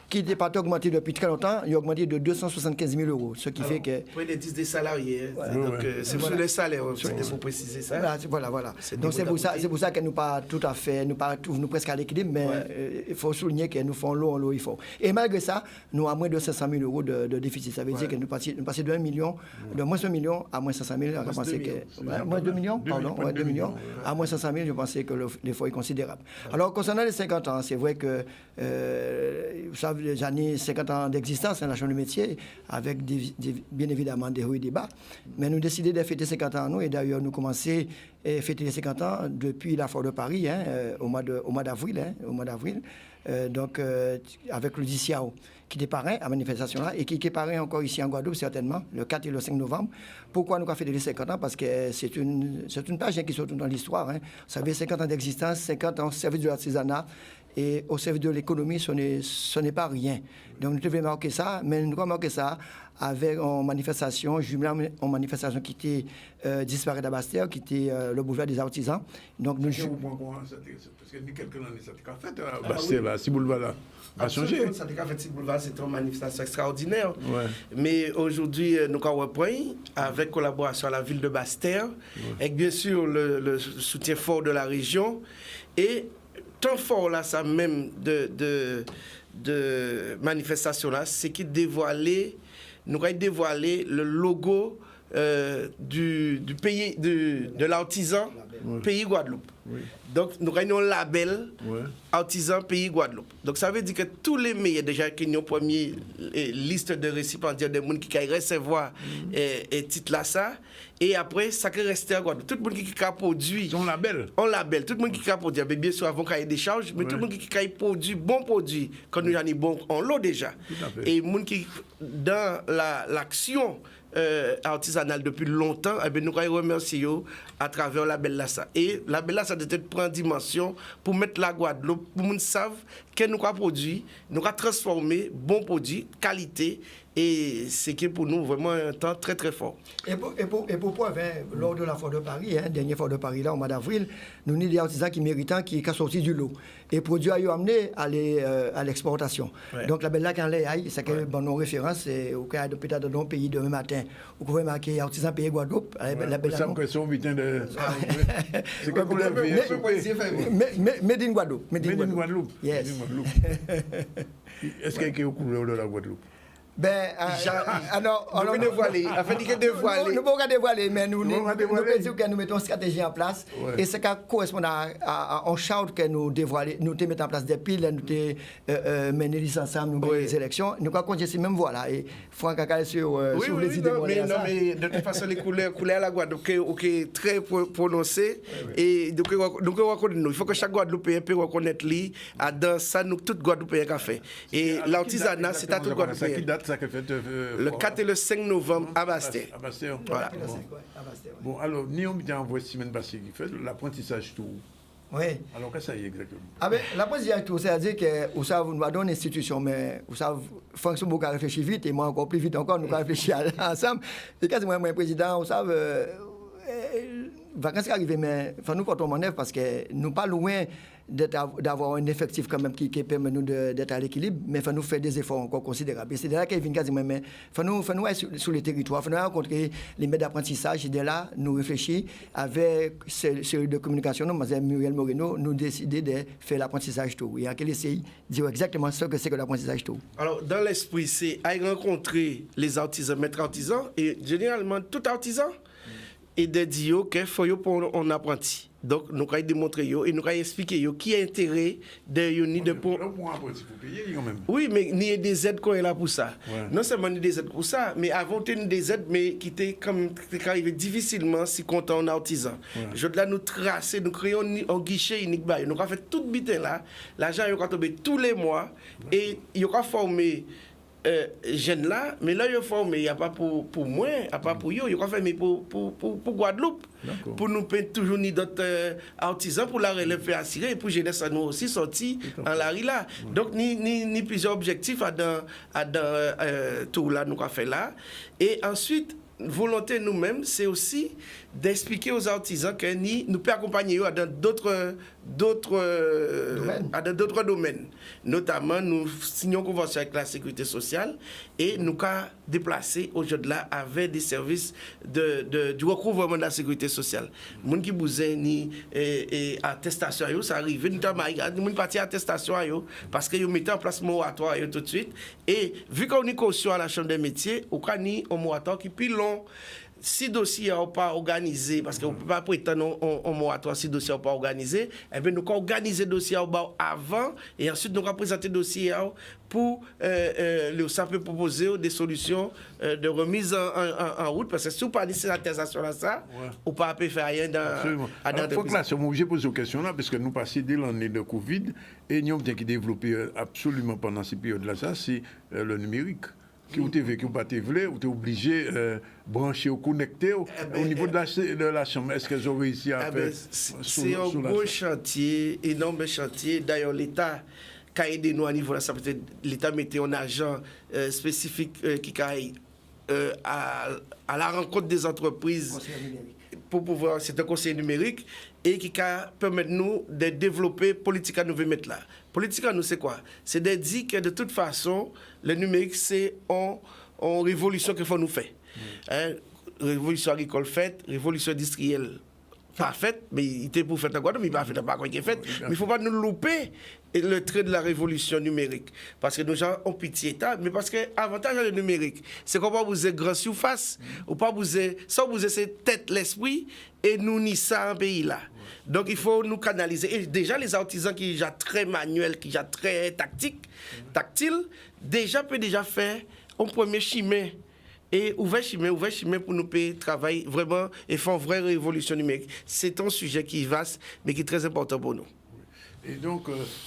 qui n'était pas augmenté depuis très longtemps, il a augmenté de 275 000 euros, ce qui fait que... Pour l'indice des salariés, donc c'est sur les salaires, c'était pour préciser ça. Voilà. Donc c'est pour ça que nous pas tout à fait, nous presque à l'équilibre, mais il faut souligner que nous faisons l'eau, il faut. Et malgré ça, nous avons moins de 500 000 euros de déficit. Ça veut dire que nous passons de 1 million, de moins 1 million à moins 500 000. Moins 2 millions, pardon, 2 millions. À moins 500 000, je pensais que l'effort est considérable. Alors, concernant les 50 ans, c'est vrai que, vous savez, les années 50 ans d'existence dans la chambre de métier, avec bien évidemment des hauts et des bas, mais nous décidons de fêter 50 ans, nous, et d'ailleurs, nous commençons à fêter les 50 ans depuis la Foire de Paris, au mois d'avril, donc avec le DCAO, qui est parrain à la manifestation-là, et qui est parrain encore ici en Guadeloupe, certainement, le 4 et le 5 novembre. Pourquoi nous avons fêté les 50 ans? Parce que c'est une page qui se retrouve dans l'histoire. Vous savez, 50 ans d'existence, 50 ans au service de l'artisanat, et au service de l'économie, ce n'est pas rien. Donc nous devons marquer ça, mais nous devons marquer ça avec une manifestation, jumelée en manifestation qui était disparue d'Abastère, qui était le boulevard des artisans. Donc nous... Parce que quelques années, ça a fait Abastère, là, si boulevard là. A changé. Ça a fait boulevard, c'est une manifestation extraordinaire. Mais aujourd'hui, nous avons repris avec collaboration à la ville de Bastère, avec bien sûr le soutien fort de la région. Et tant fort là, ça même de manifestation là, c'est qu'il dévoilait, nous avons dévoilé le logo du pays, de l'artisan pays Guadeloupe. Donc, nous avons un label artisan pays Guadeloupe. Donc, ça veut dire que tous les meilleurs, déjà, qui ont une première liste de récipiendaires de monde qui recevoir et titre là, ça. Et après, ça peut rester à Guadeloupe. Tout le monde qui a produit. On label. On label. Tout le monde qui a produit. Bien sûr, avant qu'il y ait des charges, mais tout le monde qui a produit bon produit, quand nous avons bon, on l'a déjà. Et le monde qui, dans l'action artisanale depuis longtemps, eh bien, nous remercions à travers la Belle Lassa. Et la Belle Lassa doit être prendre dimension pour mettre la Guadeloupe, pour que nous savent que nous avons produit, nous avons transformé bon produit, qualité, et c'est qui pour nous vraiment un temps très très fort. Et pourquoi, lors de la Foire de Paris, dernière Foire de Paris, là, au mois d'avril, nous avons des artisans qui méritent, qui sont sortis du lot. Et produits à amené à l'exportation. Donc la Belle Lassa, quand elle c'est que bon, nos références, au cas de peut-être dans nos pays demain matin, vous pouvez marquer artisan pays Guadeloupe. La Belle Lassa. C'est quoi couleur Made in Guadeloupe. Made in Guadeloupe. Yes. Est-ce qu'il y a une couleur de la Guadeloupe? Alors, on dévoiler. Nous ne pouvons pas dévoiler, mais nous disons que nous mettons une stratégie en place. Et ce qui correspond à un charte que nous dévoilons, nous mettons en place des piles, nous menons les ensemble, nous gagnons les élections. Nous avons continué cette même voie là. Et Franck a sur les idées. Mais de toute façon, les couleurs à la Guadeloupe, sont très prononcées. Et donc, il faut que chaque Guadeloupéen puisse reconnaître lui. Dans ça, nous, tout Guadeloupéen a fait. Et l'artisanat, c'est à tout Guadeloupéen. Le 4 et le 5 novembre à Bastère. Voilà. Bon, alors, nous avons envoyé Simone Bastère qui fait l'apprentissage tout. Oui. Alors, qu'est-ce que ça y est exactement? L'apprentissage tout, c'est-à-dire que, vous savez, nous avons une institution, mais vous savez, François Bouka réfléchit vite, et moi encore plus vite encore, nous avons réfléchi ensemble. Et quand moi, président, vous savez, vacances qui arrivent, mais nous portons mon œuvre parce que nous pas loin d'avoir un effectif quand même qui permet nous d'être à l'équilibre, mais il faut nous faire des efforts encore considérables. Et c'est de là qu'il vient quasiment, mais il faut nous aller sur les territoires, il faut nous rencontrer les maîtres d'apprentissage, et de là, nous réfléchir avec série de communication, Mme Muriel Moreno, nous décider de faire l'apprentissage tout. Et en quel essayer de dire exactement ce que c'est que l'apprentissage tout. Alors, dans l'esprit, c'est aller rencontrer les artisans, maîtres artisans, et généralement, tout artisan, et de dire qu'il faut un apprenti. Donc, nous allons démontrer et nous allons expliquer qui est l'intérêt de pour. Oui, mais il y a des aides qu'on est là pour ça. Non seulement il y a des aides pour ça, mais avant il y a des aides mais qui étaient arrivé difficilement si comptant en artisan. Je dois nous tracer, nous créons un guichet unique. Nous avons fait tout bitin là. L'argent est tombé tous les mois et il y a formé jeunes là, mais là, il faut mais il n'y a pas pour moi, il n'y a pas pour eux, il y a fait mais pour Guadeloupe. Pour nous payer toujours ni d'autres artisans, pour la relève assurée, et pour jeunesse à nous aussi sortir en la là. Donc, ni plusieurs objectifs à dans tout là, nous avons fait là. Et ensuite, volonté nous-mêmes, c'est aussi d'expliquer aux artisans que nous pouvons accompagner eux dans d'autres domaines. Notamment, nous signons une convention avec la sécurité sociale et nous avons déplacé aujourd'hui avec des services du recouvrement de la sécurité sociale. Les gens qui besoin ni attestation, ça arrive. Nous avons parti à attestation parce qu'ils mettent en place un moratoire tout de suite. Et vu qu'on est caution à la Chambre des métiers, on a un moratoire qui est plus long. Si le dossier n'est pas organisé, parce qu'on ne peut pas prétendre un moratoire si le dossier n'est pas organisé, eh bien, nous avons organisé le dossier avant et ensuite nous avons présenté le dossier pour ça peut proposer des solutions de remise en route. Parce que si vous parlez de cette attestation-là, on ne peut pas faire rien dans il faut que là, je suis obligé de poser une question là, parce que nous passons dès l'année de Covid et nous avons développé absolument pendant ces périodes-là, ça, c'est le numérique. Qui ou TV, qui ou pas TV, ou tu es obligé de brancher ou connecter au niveau de la chambre. Est-ce qu'ils ont réussi à faire c'est un gros chantier, énorme chantier. D'ailleurs, l'État a aidé nous à niveau là, ça peut être l'État mettait un agent spécifique qui aille à la rencontre des entreprises pour pouvoir, c'est un conseiller numérique et qui permet nous de développer politique à nous mettre là. Politique à nous, c'est quoi? C'est de dire que de toute façon, le numérique, c'est une révolution qu'il faut nous faire. Révolution agricole faite, révolution industrielle pas faite, mais il était pour faire quoi, mais il pas fait pas quoi qui est fait. Mais il ne faut pas nous louper le trait de la révolution numérique. Parce que nos gens ont pitié, mais parce que l'avantage du numérique, c'est qu'on va vous être grand surface, ou pas vous être, sans vous être tête, l'esprit, et nous ni ça en pays là. Donc il faut nous canaliser. Et déjà les artisans qui sont très manuels, qui sont très tactiles, déjà peut déjà faire un premier chemin. Et ouvert chemin pour nous payer travail vraiment et faire une vraie révolution numérique. C'est un sujet qui est vaste, mais qui est très important pour nous. Et donc,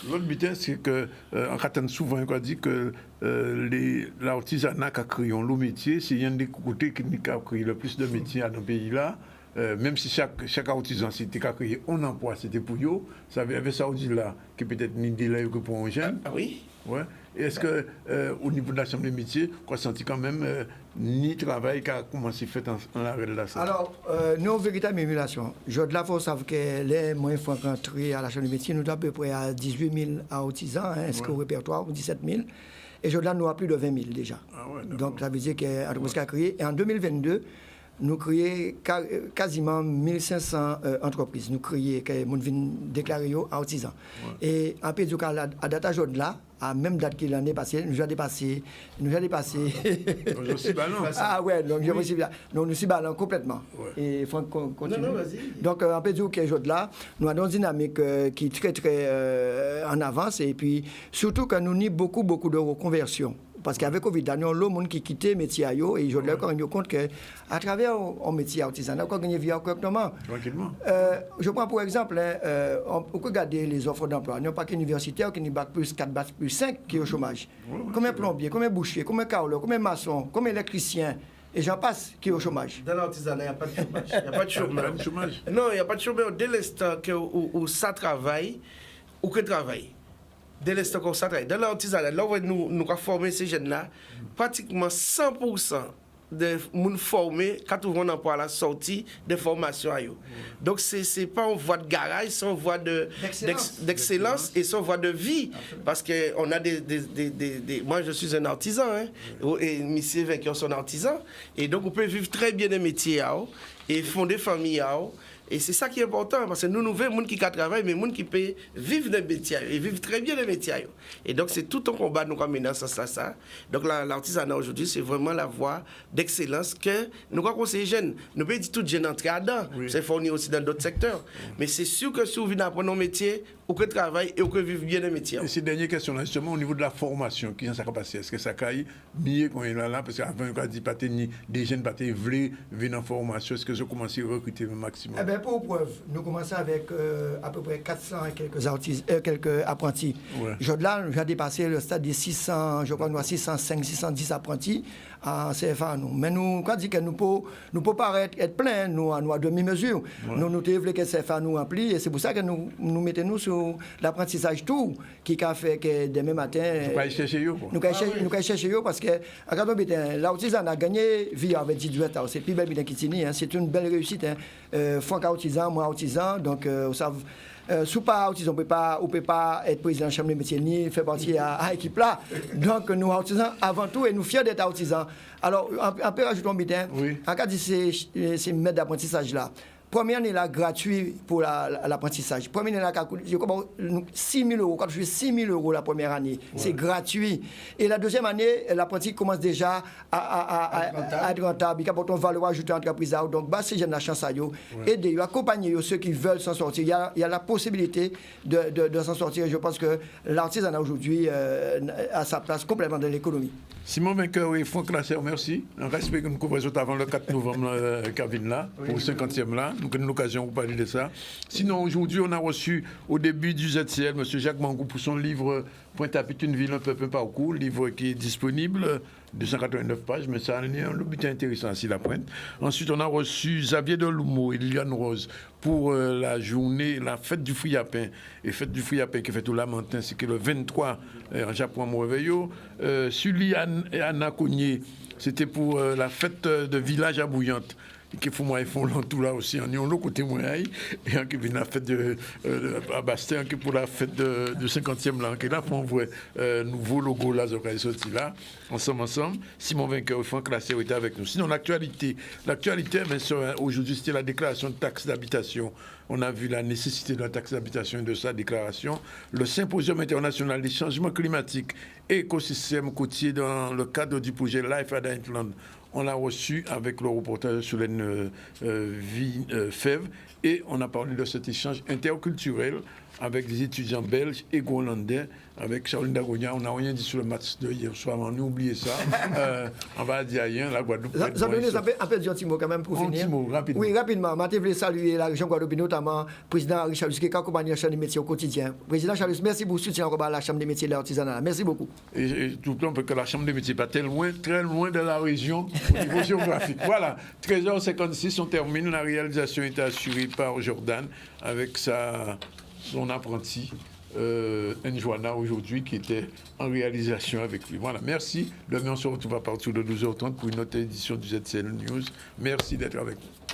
l'autre butin, c'est qu'en Catane, souvent, on dit que l'artisanat qui a créé le métier, c'est un des côtés qui a créé le plus de métiers dans le pays-là. Même si chaque artisan, c'était qu'à créer un emploi, c'était pour eux, ça avait ça aussi là, qui peut-être ni délai que pour un jeune. Ah oui. Ouais. Est-ce que au niveau de la Chambre des métiers, on a senti quand même ni travail qui a commencé à faire en l'arrêt de la salle? Alors, nous, en véritable émulation, je de la force savent que les moyens faut rentrer à la Chambre des métiers, nous sommes à peu près à 18 000 artisans, inscrits au répertoire, ou 17 000. Et je de là, nous avons plus de 20 000 déjà. Ah ouais, donc, ça veut dire qu'on a créé. Et en 2022, nous créons quasiment 1500 entreprises. Nous créons, que nous venons déclarer artisans. Ouais. Et en pays à date à là, à même date que l'année passée, nous avons dépassé. Je suis ballon. Ah ouais, donc je suis bien. Donc nous sommes ballon complètement. Ouais. Et il faut continuer. Non, vas-y. Donc en pays que là, nous avons une dynamique qui est très très en avance. Et puis surtout que nous avons beaucoup de reconversions. Parce qu'avec Covid, il y a le monde qui quittait le métier et je me rends compte qu'à travers un métier artisanal, on peut gagner vie correctement. Je prends pour exemple, on peut regarder les offres d'emploi. Il n'y a pas qu'universitaire qui ont bac plus 4, bac plus 5 qui est au chômage. Combien plombier, combien boucher, combien carreleur, combien maçon, combien électricien, et j'en passe qui est au chômage. Dans l'artisanat, il n'y a pas de chômage. Il n'y a pas de chômage. Non, il n'y a pas de chômage. Dès l'instant où ça travaille, ou que travaille. Dès l'instant qu'on s'attrait. Dans l'artisanat, là où nous avons formé ces jeunes-là, pratiquement 100% de gens formés, quand on voit emploi à la sortie de formation. Donc, ce n'est pas une voie de garage, c'est une voie d'excellence et c'est une voie de vie. Parce qu'on a des. Moi, je suis un artisan, et monsieur Vainqueur sont artisans. Et donc, on peut vivre très bien des métiers et fonder famille. Et c'est ça qui est important, parce que nous voulons des gens qui travaillent, mais des gens qui peuvent vivre des métiers, et vivre très bien les métiers. Et donc, c'est tout un combat nous avons mené dans ce sens-là. Donc, l'artisanat aujourd'hui, c'est vraiment la voie d'excellence que nous avons conseillé jeunes. Nous pouvons dire tout jeunes entrer dedans, c'est fourni aussi dans d'autres secteurs. Mais c'est sûr que si vous venez apprendre un métier, ou que travaille et ou que vivre bien les métiers. Et ces dernières questions, justement, au niveau de la formation, qui s'est passé? Est-ce que ça caille mieux qu'on est là? Parce qu'avant, on a dit que des jeunes ne veulent venir en formation. Est-ce que je commence à recruter le maximum? Eh bien, pour preuve, nous commençons avec à peu près 400 et quelques apprentis. Ouais. J'ai dépassé le stade des 600, je crois, nous avons 605, 610 apprentis en CFA. Mais nous, quand on dit que nous ne pouvons pas être pleins, nous à demi-mesure. Ouais. Nous voulons que CFA nous remplit et c'est pour ça que nous mettons nous sur nous l'apprentissage tout, qui a fait que demain matin... Nous allons chercher eux. Nous allons chercher eux parce que, regarde bien, l'autisme a gagné vie avec 18 ans. C'est plus belle bien Kitini, c'est une belle réussite. Franck autisant, moi autisant, donc vous savez... sous pas autisme, on peut pas être président de la chambre de métier ni faire partie à l'équipe là. Donc nous autisants avant tout et nous fiers d'être autisants. Alors un peu rajoutons bien. En cas de ces maîtres d'apprentissage là. Première année là gratuit pour l'apprentissage. Première année là 6 000 €. Quand je fais 6 000 € la première année, c'est gratuit. Et la deuxième année, l'apprenti commence déjà à être rentable. Il y a une valeur ajoutée à l'entreprise. Donc, c'est la chance à eux. Aider, accompagner ceux qui veulent s'en sortir. Il y a la possibilité de s'en sortir. Je pense que l'artisanat aujourd'hui a sa place complètement dans l'économie. Simon Vainqueur et Franck Lasser, merci. Un respect que nous couvrons avant le 4 novembre, Kevin là, pour le 50e là. Nous avons l'occasion de parler de ça. Sinon, aujourd'hui, on a reçu au début du ZCL M. Jacques Mangou pour son livre Pointe-à-Pitre, une ville, un peuple, un parcours, livre qui est disponible, 289 pages, mais ça a un bulletin intéressant à la pointe. Ensuite, on a reçu Xavier Deloumo et Liliane Rose pour la journée, la fête du fruit à pain. Et fête du fruit à pain qui est faite au Lamentin, c'est que le 23 en Japon à Montréveillot. Sully et Anna Cognier, c'était pour la fête de village à Bouillante. Qui font moi, ils font tout là aussi. On est l'autre côté moi et qui vient la fête de à Bastin, qui pour la fête de 50e là, qui là font vrai nouveau logo là, qui est sorti là, ensemble. Simon Vainqueur et Franck Lasser étaient avec nous. Sinon l'actualité, bien sûr, aujourd'hui c'était la déclaration de taxe d'habitation. On a vu la nécessité de la taxe d'habitation et de sa déclaration. Le symposium international des changements climatiques et écosystèmes côtiers dans le cadre du projet Life at Island. On l'a reçu avec le reportage de Solène Fèvre et on a parlé de cet échange interculturel avec des étudiants belges et groenlandais, avec Charline Dagonia. On n'a rien dit sur le match de hier soir, on a oublié ça. On va dire rien, la Guadeloupe. Ça veut dire un peu de petit mot quand même pour finir. Rapidement. Oui, rapidement. Je voulais saluer la région Guadeloupe, notamment le président Richard Luce, qui accompagne la Chambre des métiers au quotidien. Président Charles, merci pour le soutien à la Chambre des métiers de l'artisanat. Merci beaucoup. Et tout le temps, que la Chambre des métiers n'est pas très loin de la région au niveau géographique. Voilà, 13h56, on termine. La réalisation était assurée par Jordan avec son apprenti Njoana aujourd'hui qui était en réalisation avec lui. Voilà, merci. Demain on se retrouve à partir de 12h30 pour une autre édition du ZCL News. Merci d'être avec nous.